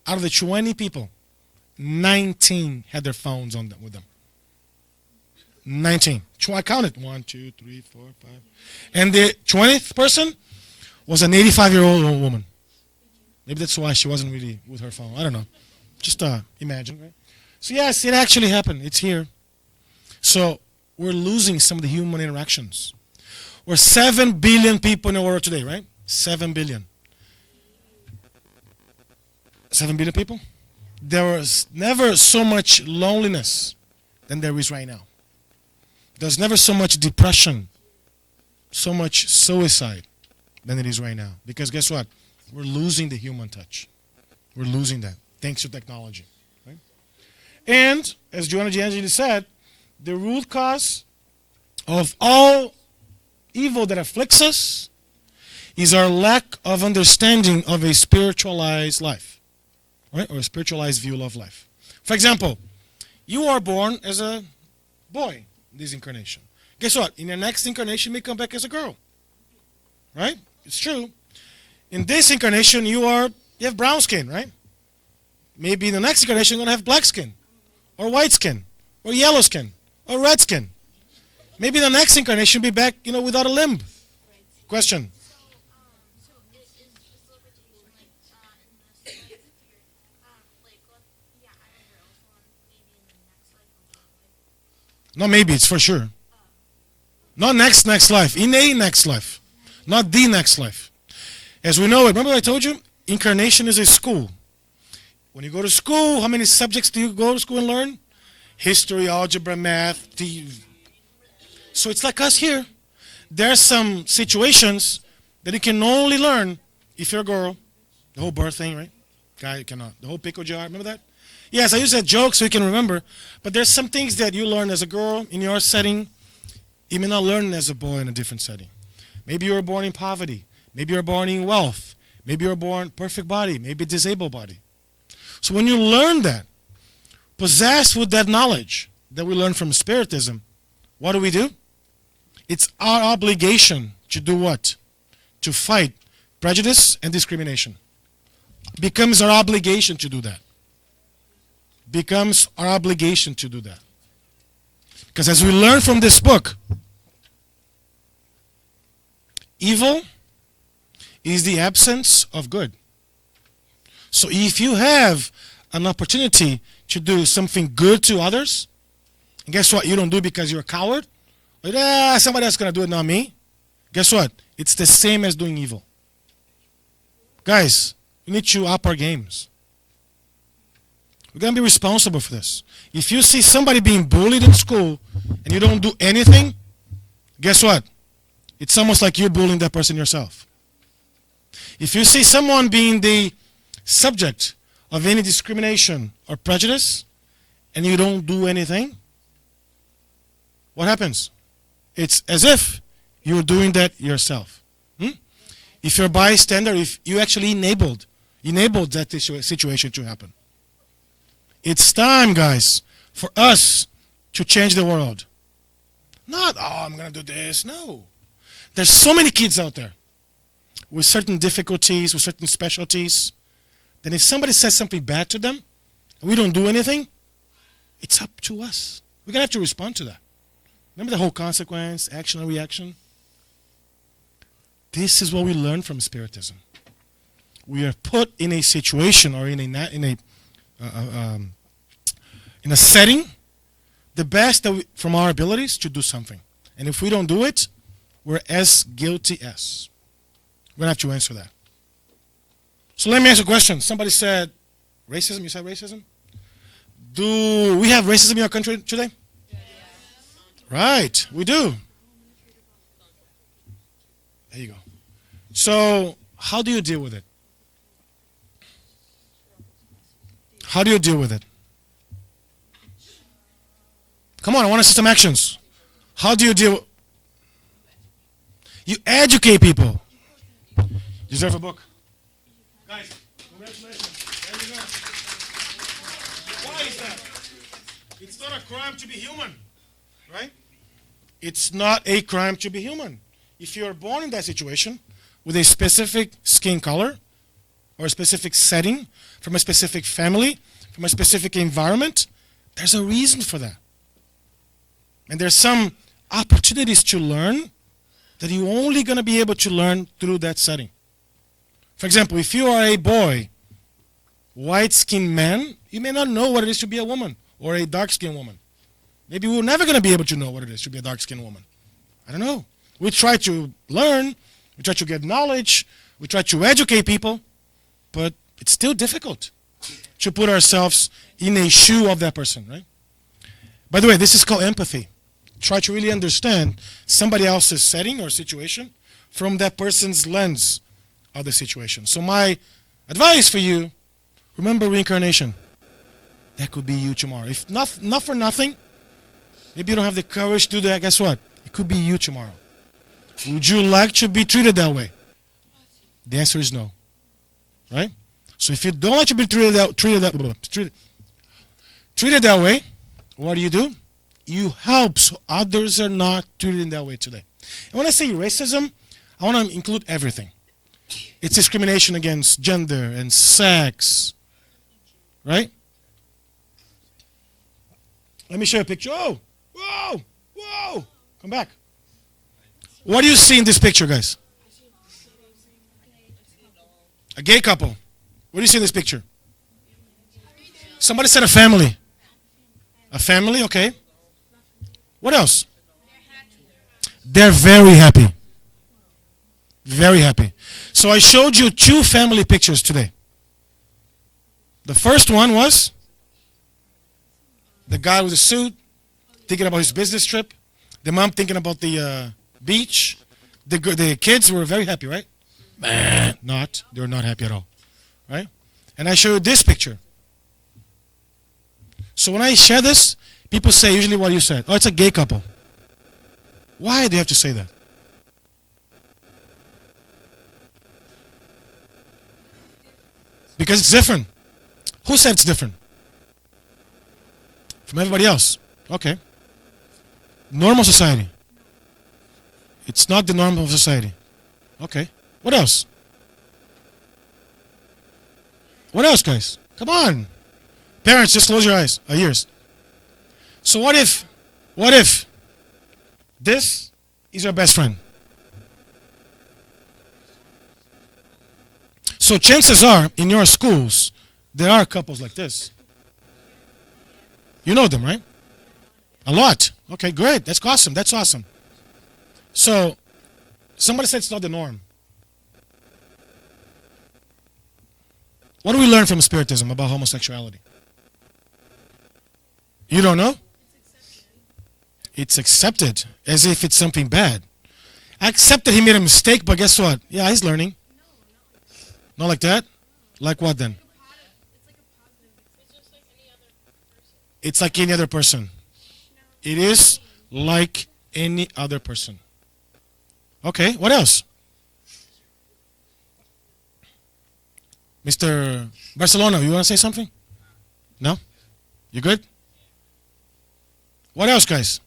Speaker 3: Out of the 20 people, 19 had their phones on them with them. 19. I counted. 1, 2, 3, 4, 5. And the 20th person was an 85-year-old woman. Maybe that's why she wasn't really with her phone. I don't know. Just imagine, right? So yes, it actually happened. It's here. So we're losing some of the human interactions. We're 7 billion people in the world today, right? 7 billion. 7 billion people? There was never so much loneliness than there is right now. There's never so much depression, so much suicide than it is right now. Because guess what? We're losing the human touch. We're losing that thanks to technology. Right? And, as Joanna D'Angeli said, the root cause of all evil that afflicts us is our lack of understanding of a spiritualized life, right? Or a spiritualized view of life. For example, you are born as a boy in this incarnation. Guess what? In your next incarnation, you may come back as a girl, right? It's true. In this incarnation, you have brown skin, right? Maybe in the next incarnation, you're going to have black skin, or white skin, or yellow skin, or red skin. Maybe the next incarnation will be back, without a limb. Question. No, maybe, it's for sure. Not next life, in a next life. Not the next life. As we know it, remember I told you? Incarnation is a school. When you go to school, how many subjects do you go to school and learn? History, algebra, math. So it's like us here. There are some situations that you can only learn if you're a girl. The whole birth thing, right? Guy, you cannot. The whole pickle jar, remember that? Yes, I use that joke so you can remember. But there's some things that you learn as a girl in your setting, you may not learn as a boy in a different setting. Maybe you were born in poverty. Maybe you're born in wealth. Maybe you're born perfect body. Maybe disabled body. So when you learn that, possessed with that knowledge that we learn from Spiritism, what do? It's our obligation to do what? To fight prejudice and discrimination. Becomes our obligation to do that. Becomes our obligation to do that. Because as we learn from this book, evil is the absence of good. So if you have an opportunity to do something good to others, and guess what? You don't do it because you're a coward. Or, somebody else is going to do it, not me. Guess what? It's the same as doing evil. Guys, we need to up our games. We're going to be responsible for this. If you see somebody being bullied in school and you don't do anything, guess what? It's almost like you're bullying that person yourself. If you see someone being the subject of any discrimination or prejudice and you don't do anything, what happens? It's as if you're doing that yourself. If you're a bystander, if you actually enabled that situation to happen. It's time, guys, for us to change the world. Not, I'm going to do this. No. There's so many kids out there with certain difficulties, with certain specialties, that if somebody says something bad to them and we don't do anything, it's up to us. We're going to have to respond to that. Remember the whole consequence, action and reaction? This is what we learn from Spiritism. We are put in a situation or in a setting, the best from our abilities to do something. And if we don't do it, we're as guilty as. We're going to have to answer that. So let me ask you a question. Somebody said racism. You said racism? Do we have racism in our country today? Yes. Right, we do. There you go. So how do you deal with it? How do you deal with it? Come on, I want to see some actions. How do you deal? You educate people. You deserve a book. Guys, congratulations. There you go. Why is that? It's not a crime to be human, right? It's not a crime to be human. If you're born in that situation with a specific skin color or a specific setting, from a specific family, from a specific environment, there's a reason for that. And there's some opportunities to learn that you're only going to be able to learn through that setting. For example, if you are a boy, white-skinned man, you may not know what it is to be a woman or a dark-skinned woman. Maybe we're never going to be able to know what it is to be a dark-skinned woman. I don't know. We try to learn. We try to get knowledge. We try to educate people. But it's still difficult to put ourselves in a shoe of that person, right? By the way, this is called empathy. Try to really understand somebody else's setting or situation from that person's lens of the situation. So my advice for you, remember reincarnation. That could be you tomorrow. If not for nothing, maybe you don't have the courage to do that. Guess what? It could be you tomorrow. Would you like to be treated that way? The answer is no. Right? So if you don't like to be treated that way, what do? You help so others are not treated in that way today. And when I say racism, I want to include everything. It's discrimination against gender and sex. Right? Let me show you a picture. Oh! Whoa! Whoa! Come back. What do you see in this picture, guys? A gay couple. What do you see in this picture? Somebody said a family. A family, okay. What else? They're very happy. Very happy. So I showed you 2 family pictures today. The first one was the guy with the suit thinking about his business trip. The mom thinking about the beach. The kids were very happy, right? Not. They were not happy at all. Right? And I show you this picture. So when I share this, people say usually what you said. Oh, it's a gay couple. Why do you have to say that? Because it's different. Who said it's different? From everybody else. Okay. Normal society. It's not the norm of society. Okay. What else? What else, guys? Come on. Parents, just close your eyes. Ears. So what if this is your best friend? So chances are, in your schools, there are couples like this. You know them, right? A lot. Okay, great. That's awesome. That's awesome. So, somebody said it's not the norm. What do we learn from Spiritism about homosexuality? You don't know? It's accepted as if it's something bad. I accept that he made a mistake, but guess what? Yeah, he's learning. Not like that? Like what then? It's like any other person. It is like any other person. Okay, what else? Mr. Barcelona, you want to say something? No? You good? What else, guys?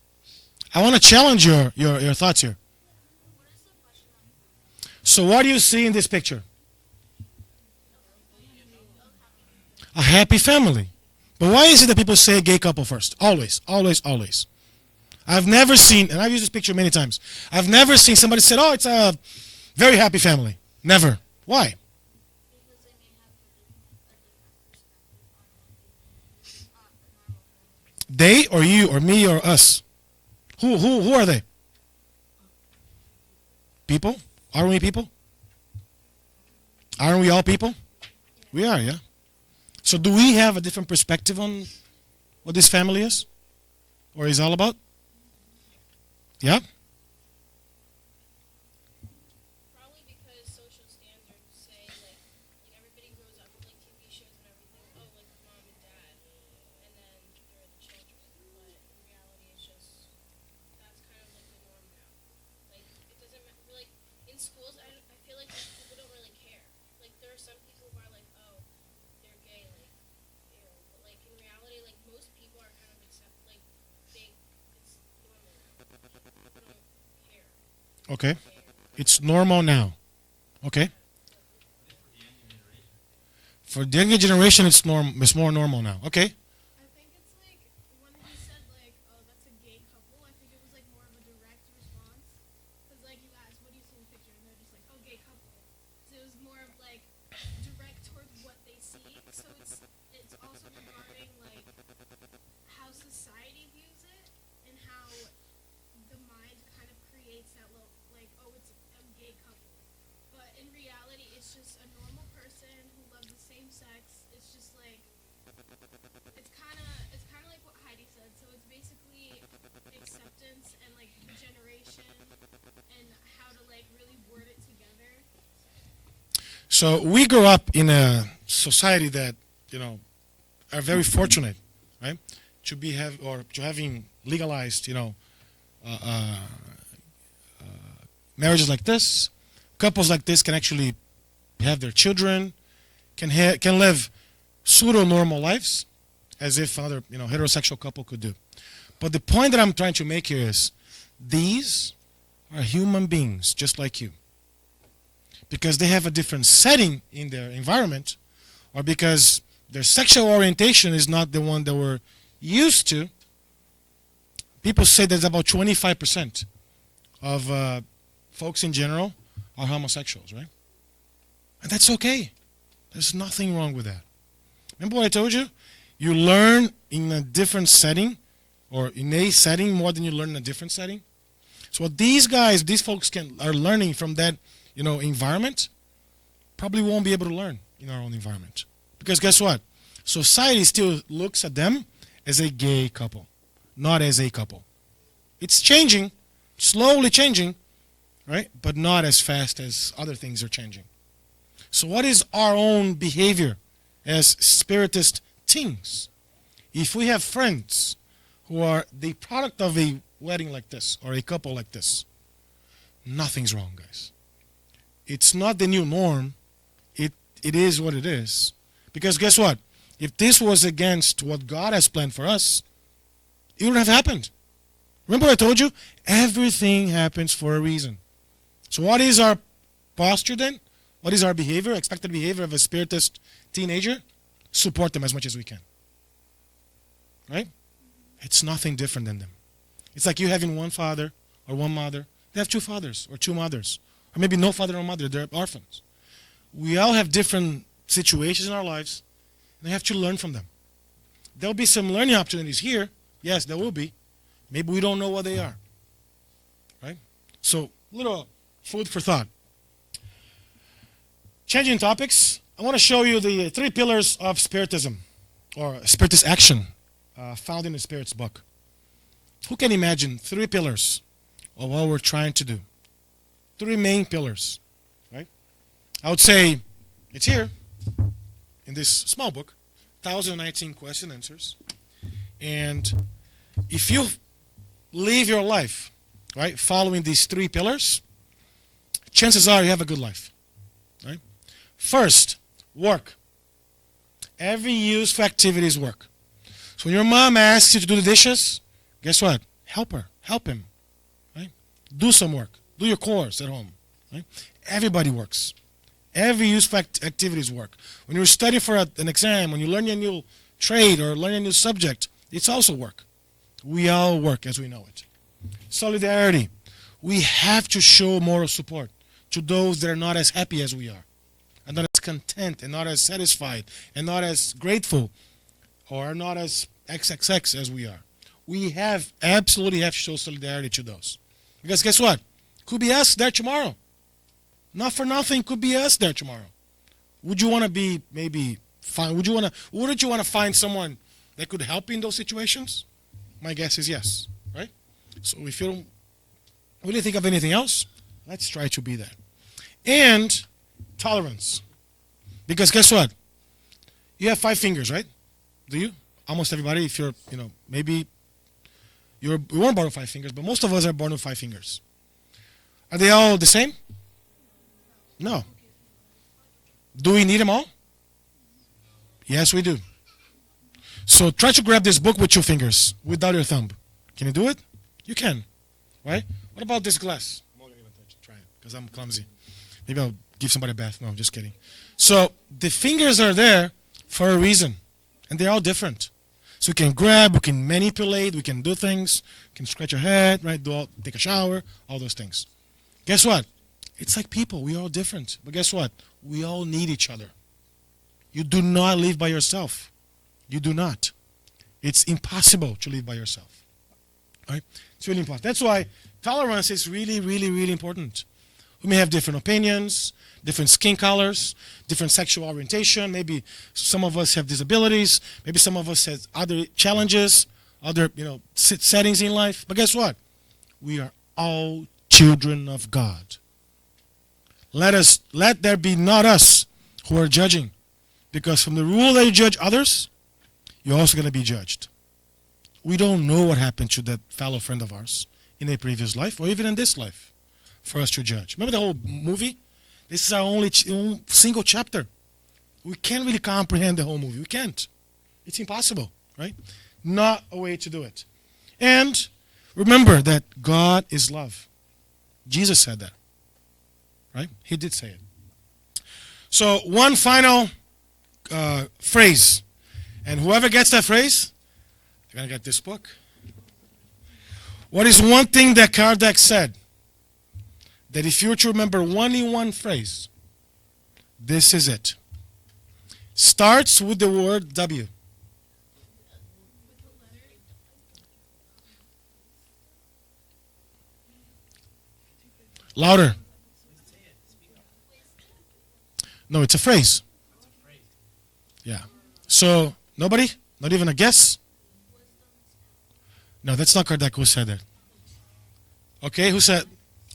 Speaker 3: I want to challenge your thoughts here. So what do you see in this picture? A happy family. But why is it that people say gay couple first? Always, always, always. I've never seen, and I've used this picture many times, I've never seen somebody say, oh, it's a very happy family. Never. Why? They or you or me or us? Who are they? People? Aren't we people? Aren't we all people? We are, yeah. So do we have a different perspective on what this family is? Or is all about? Yeah?
Speaker 5: Probably because social standards say like everybody grows up with like TV shows and everything. Oh, like mom and dad, and then there are the children. But in reality, it's just that's kind of like the norm now. Like it doesn't like in schools. I feel like people don't really care. Like there are some people who are like, oh, they're gay, like ew. But like in reality, like most people are kind of like it's normal now. People don't care.
Speaker 3: Okay. It's normal now. Okay. For the younger generation, it's more normal now. Okay.
Speaker 5: I think it's like when he said like, oh, that's a gay couple. I think it was like more of a direct response, because like you asked, what do you see in the picture, and they're just like, oh, gay couple. So it was more of like direct towards what they see. So it's also regarding like how society views it, it's just a normal person who loves the same sex. It's just like it's kind of like what Heidi said. So it's basically acceptance and like regeneration and how to like really word it together.
Speaker 3: So we grew up in a society that, are very fortunate, right? To having legalized, marriages like this. Couples like this can actually have their children, can live pseudo normal lives, as if another heterosexual couple could do. But the point that I'm trying to make here is these are human beings just like you. Because they have a different setting in their environment, or because their sexual orientation is not the one that we're used to. People say that about 25% of folks in general are homosexuals, right? And that's okay. There's nothing wrong with that. Remember what I told you? You learn in a different setting, or in a setting more than you learn in a different setting. So what these folks are learning from that, environment, probably won't be able to learn in our own environment. Because guess what? Society still looks at them as a gay couple, not as a couple. It's changing, slowly changing, right? But not as fast as other things are changing. So what is our own behavior as Spiritist teens? If we have friends who are the product of a wedding like this or a couple like this, nothing's wrong, guys. It's not the new norm. It is what it is. Because guess what? If this was against what God has planned for us, it would have happened. Remember what I told you? Everything happens for a reason. So what is our posture then? What is our behavior, expected behavior of a Spiritist teenager? Support them as much as we can. Right? It's nothing different than them. It's like you having one father or one mother. They have two fathers or two mothers. Or maybe no father or mother. They're orphans. We all have different situations in our lives, and we have to learn from them. There'll be some learning opportunities here. Yes, there will be. Maybe we don't know what they are. Right? So, little food for thought. Changing topics, I want to show you the 3 pillars of Spiritism, or Spiritist action, found in the Spirit's book. Who can imagine 3 pillars of what we're trying to do? 3 main pillars, right? I would say it's here in this small book, 1019 question answers. And if you live your life, right, following these 3 pillars, chances are you have a good life, right? First, work. Every useful activity is work. So when your mom asks you to do the dishes, guess what? Help her, help him, right? Do some work. Do your chores at home, right? Everybody works. Every useful activity is work. When you're studying for an exam, when you learn a new trade or learn a new subject, it's also work. We all work as we know it. Solidarity. We have to show moral support to those that are not as happy as we are, and not as content, and not as satisfied, and not as grateful, or not as XXX as we are. We absolutely have to show solidarity to those. Because guess what? Could be us there tomorrow. Not for nothing, could be us there tomorrow. Would you want to be maybe fine? Wouldn't you want to find someone that could help in those situations? My guess is yes, right? So if you don't really think of anything else, let's try to be that. And tolerance. Because guess what? You have 5 fingers, right? Do you? Almost everybody, if you're, maybe we weren't born with 5 fingers, but most of us are born with 5 fingers. Are they all the same? No. Do we need them all? Yes, we do. So try to grab this book with 2 fingers, without your thumb. Can you do it? You can, right? What about this glass? I'm not going to try it, because I'm clumsy. Maybe I'll give somebody a bath. No, I'm just kidding. So the fingers are there for a reason, and they're all different. So we can grab, we can manipulate, we can do things, we can scratch your head, right? Take a shower, all those things. Guess what? It's like people. We're all different. But guess what? We all need each other. You do not live by yourself. You do not. It's impossible to live by yourself. Right? It's really important. That's why tolerance is really, really, really important. We may have different opinions. different skin colors, different sexual orientation. Maybe some of us have disabilities. Maybe some of us have other challenges, other settings in life. But guess what? We are all children of God. Let there be not us who are judging, because from the rule that you judge others, you're also going to be judged. We don't know what happened to that fellow friend of ours in a previous life or even in this life for us to judge. Remember the whole movie? This is our only single chapter. We can't really comprehend the whole movie. We can't. It's impossible, right? Not a way to do it. And remember that God is love. Jesus said that, right? He did say it. So one final phrase. And whoever gets that phrase, they're going to get this book. What is one thing that Kardec said? That if you were to remember only one phrase, this is it. Starts with the word W. Louder. No, it's a phrase. Yeah. So, nobody? Not even a guess? No, that's not Kardec who said that. Okay, who said?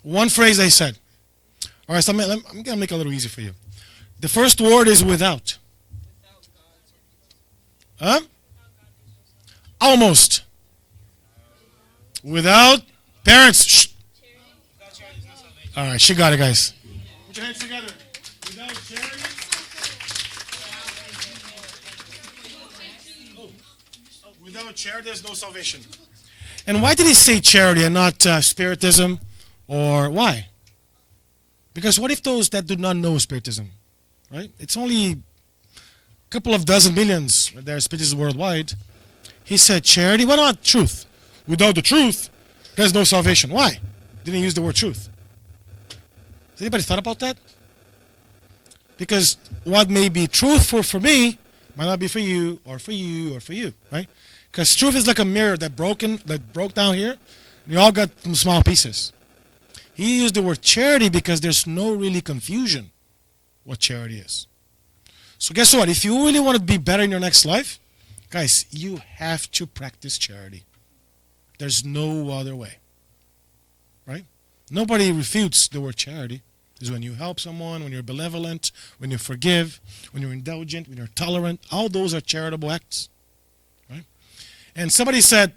Speaker 3: One phrase they said. All right, so I'm going to make it a little easy for you. The first word is without. Huh? Almost. Without parents. Shh. All right, she got it, guys. Put your hands together. Without charity. Without charity, there's no salvation. And why did he say charity and not Spiritism? Or why? Because what if those that do not know Spiritism, right? It's only a couple of dozen millions there are Spiritists worldwide. He said charity. Why not truth? Without the truth, there's no salvation. Why? Didn't he use the word truth? Has anybody thought about that? Because what may be truthful for me might not be for you, or for you, or for you, right? Because truth is like a mirror that broke down here. And you all got small pieces. He used the word charity because there's no really confusion what charity is. So guess what? If you really want to be better in your next life, guys, you have to practice charity. There's no other way. Right? Nobody refutes the word charity. It's when you help someone, when you're benevolent, when you forgive, when you're indulgent, when you're tolerant. All those are charitable acts. Right? And somebody said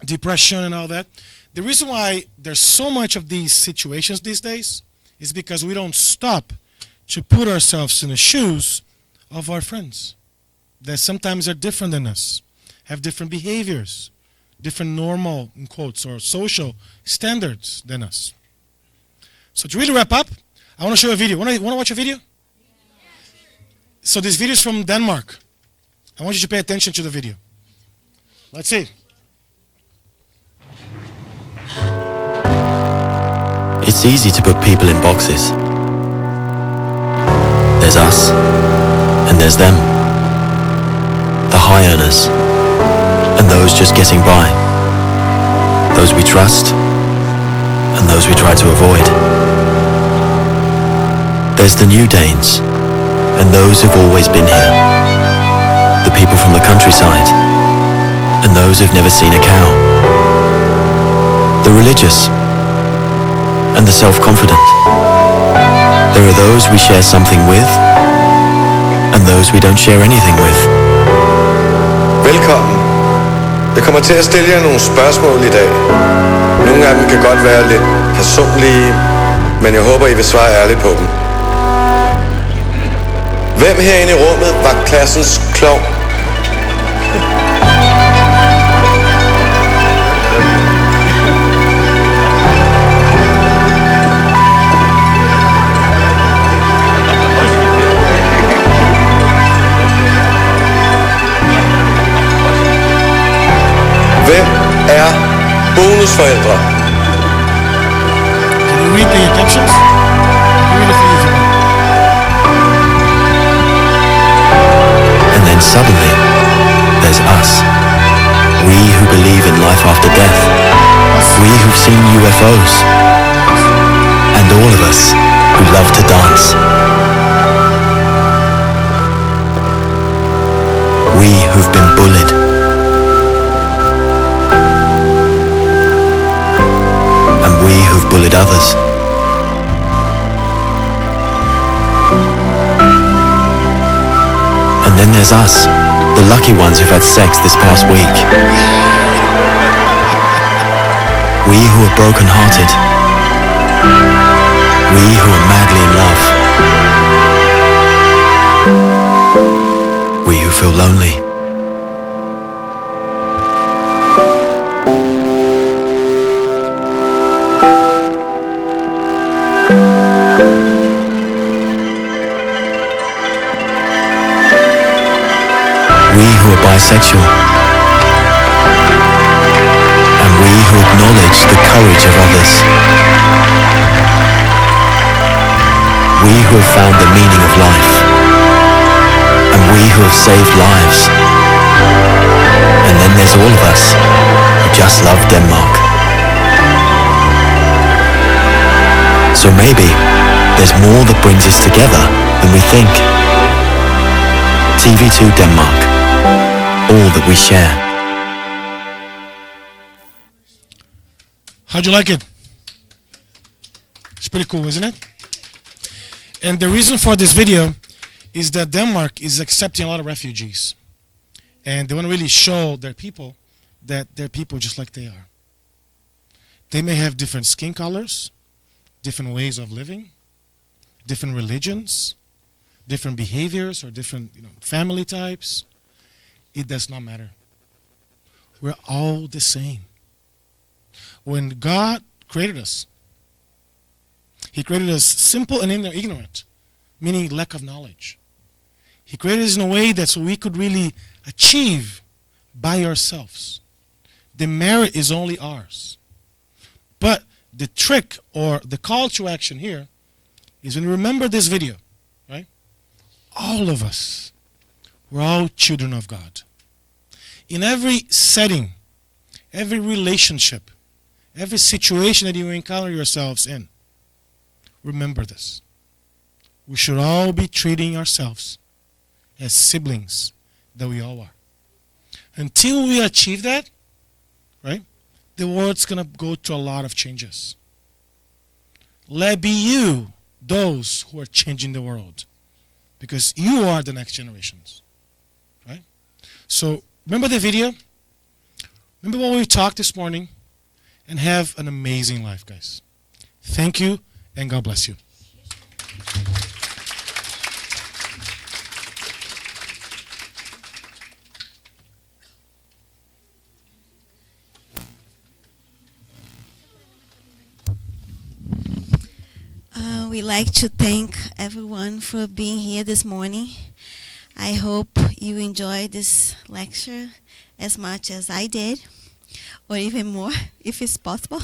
Speaker 3: depression and all that. The reason why there's so much of these situations these days is because we don't stop to put ourselves in the shoes of our friends that sometimes are different than us, have different behaviors, different normal, in quotes, or social standards than us. So to really wrap up, I want to show you a video. Want to watch a video? So this video is from Denmark. I want you to pay attention to the video. Let's see.
Speaker 6: It's easy to put people in boxes. There's us, and there's them. The high earners, and those just getting by. Those we trust, and those we try to avoid. There's the new Danes, and those who've always been here. The people from the countryside, and those who've never seen a cow. The religious, and the self-confident. There are those we share something with, and those we don't share anything with.
Speaker 7: Velkommen. Jeg kommer til at stille jer nogle spørgsmål i dag. Nogle af dem kan godt være lidt personlige, men jeg håber, I vil svare ærligt på dem. Hvem herinde i rummet var klassens klovn? Hvem er bonusforældre?
Speaker 3: Can you read the captions? Read it for you.
Speaker 6: And then suddenly, there's us. We who believe in life after death. We who've seen UFOs. And all of us who love to dance. We who've been bullied. And we who've bullied others. And then there's us, the lucky ones who've had sex this past week. We who are broken-hearted. We who are madly in love. We who feel lonely. We who are bisexual. And we who acknowledge the courage of others. We who have found the meaning of life. And we who have saved lives. And then there's all of us who just love Denmark. So maybe there's more that brings us together than we think. TV2 Denmark. All that we share.
Speaker 3: How'd you like it? It's pretty cool, isn't it? And the reason for this video is that Denmark is accepting a lot of refugees. And they want to really show their people that they're people just like they are. They may have different skin colors, different ways of living, different religions, different behaviors, or different family types. It does not matter. We're all the same. When God created us, He created us simple and ignorant, meaning lack of knowledge. He created us in a way that so we could really achieve by ourselves. The merit is only ours. But the trick or the call to action here is when you remember this video, right? All of us, we're all children of God. In every setting, every relationship, every situation that you encounter yourselves in, remember this. We should all be treating ourselves as siblings that we all are. Until we achieve that, right, the world's going to go through a lot of changes. Let be you those who are changing the world, because you are the next generations, right? So remember the video? Remember what we talked this morning? And have an amazing life, guys. Thank you, and God bless you.
Speaker 1: We'd like to thank everyone for being here this morning. I hope you enjoyed this lecture as much as I did, or even more, if it's possible.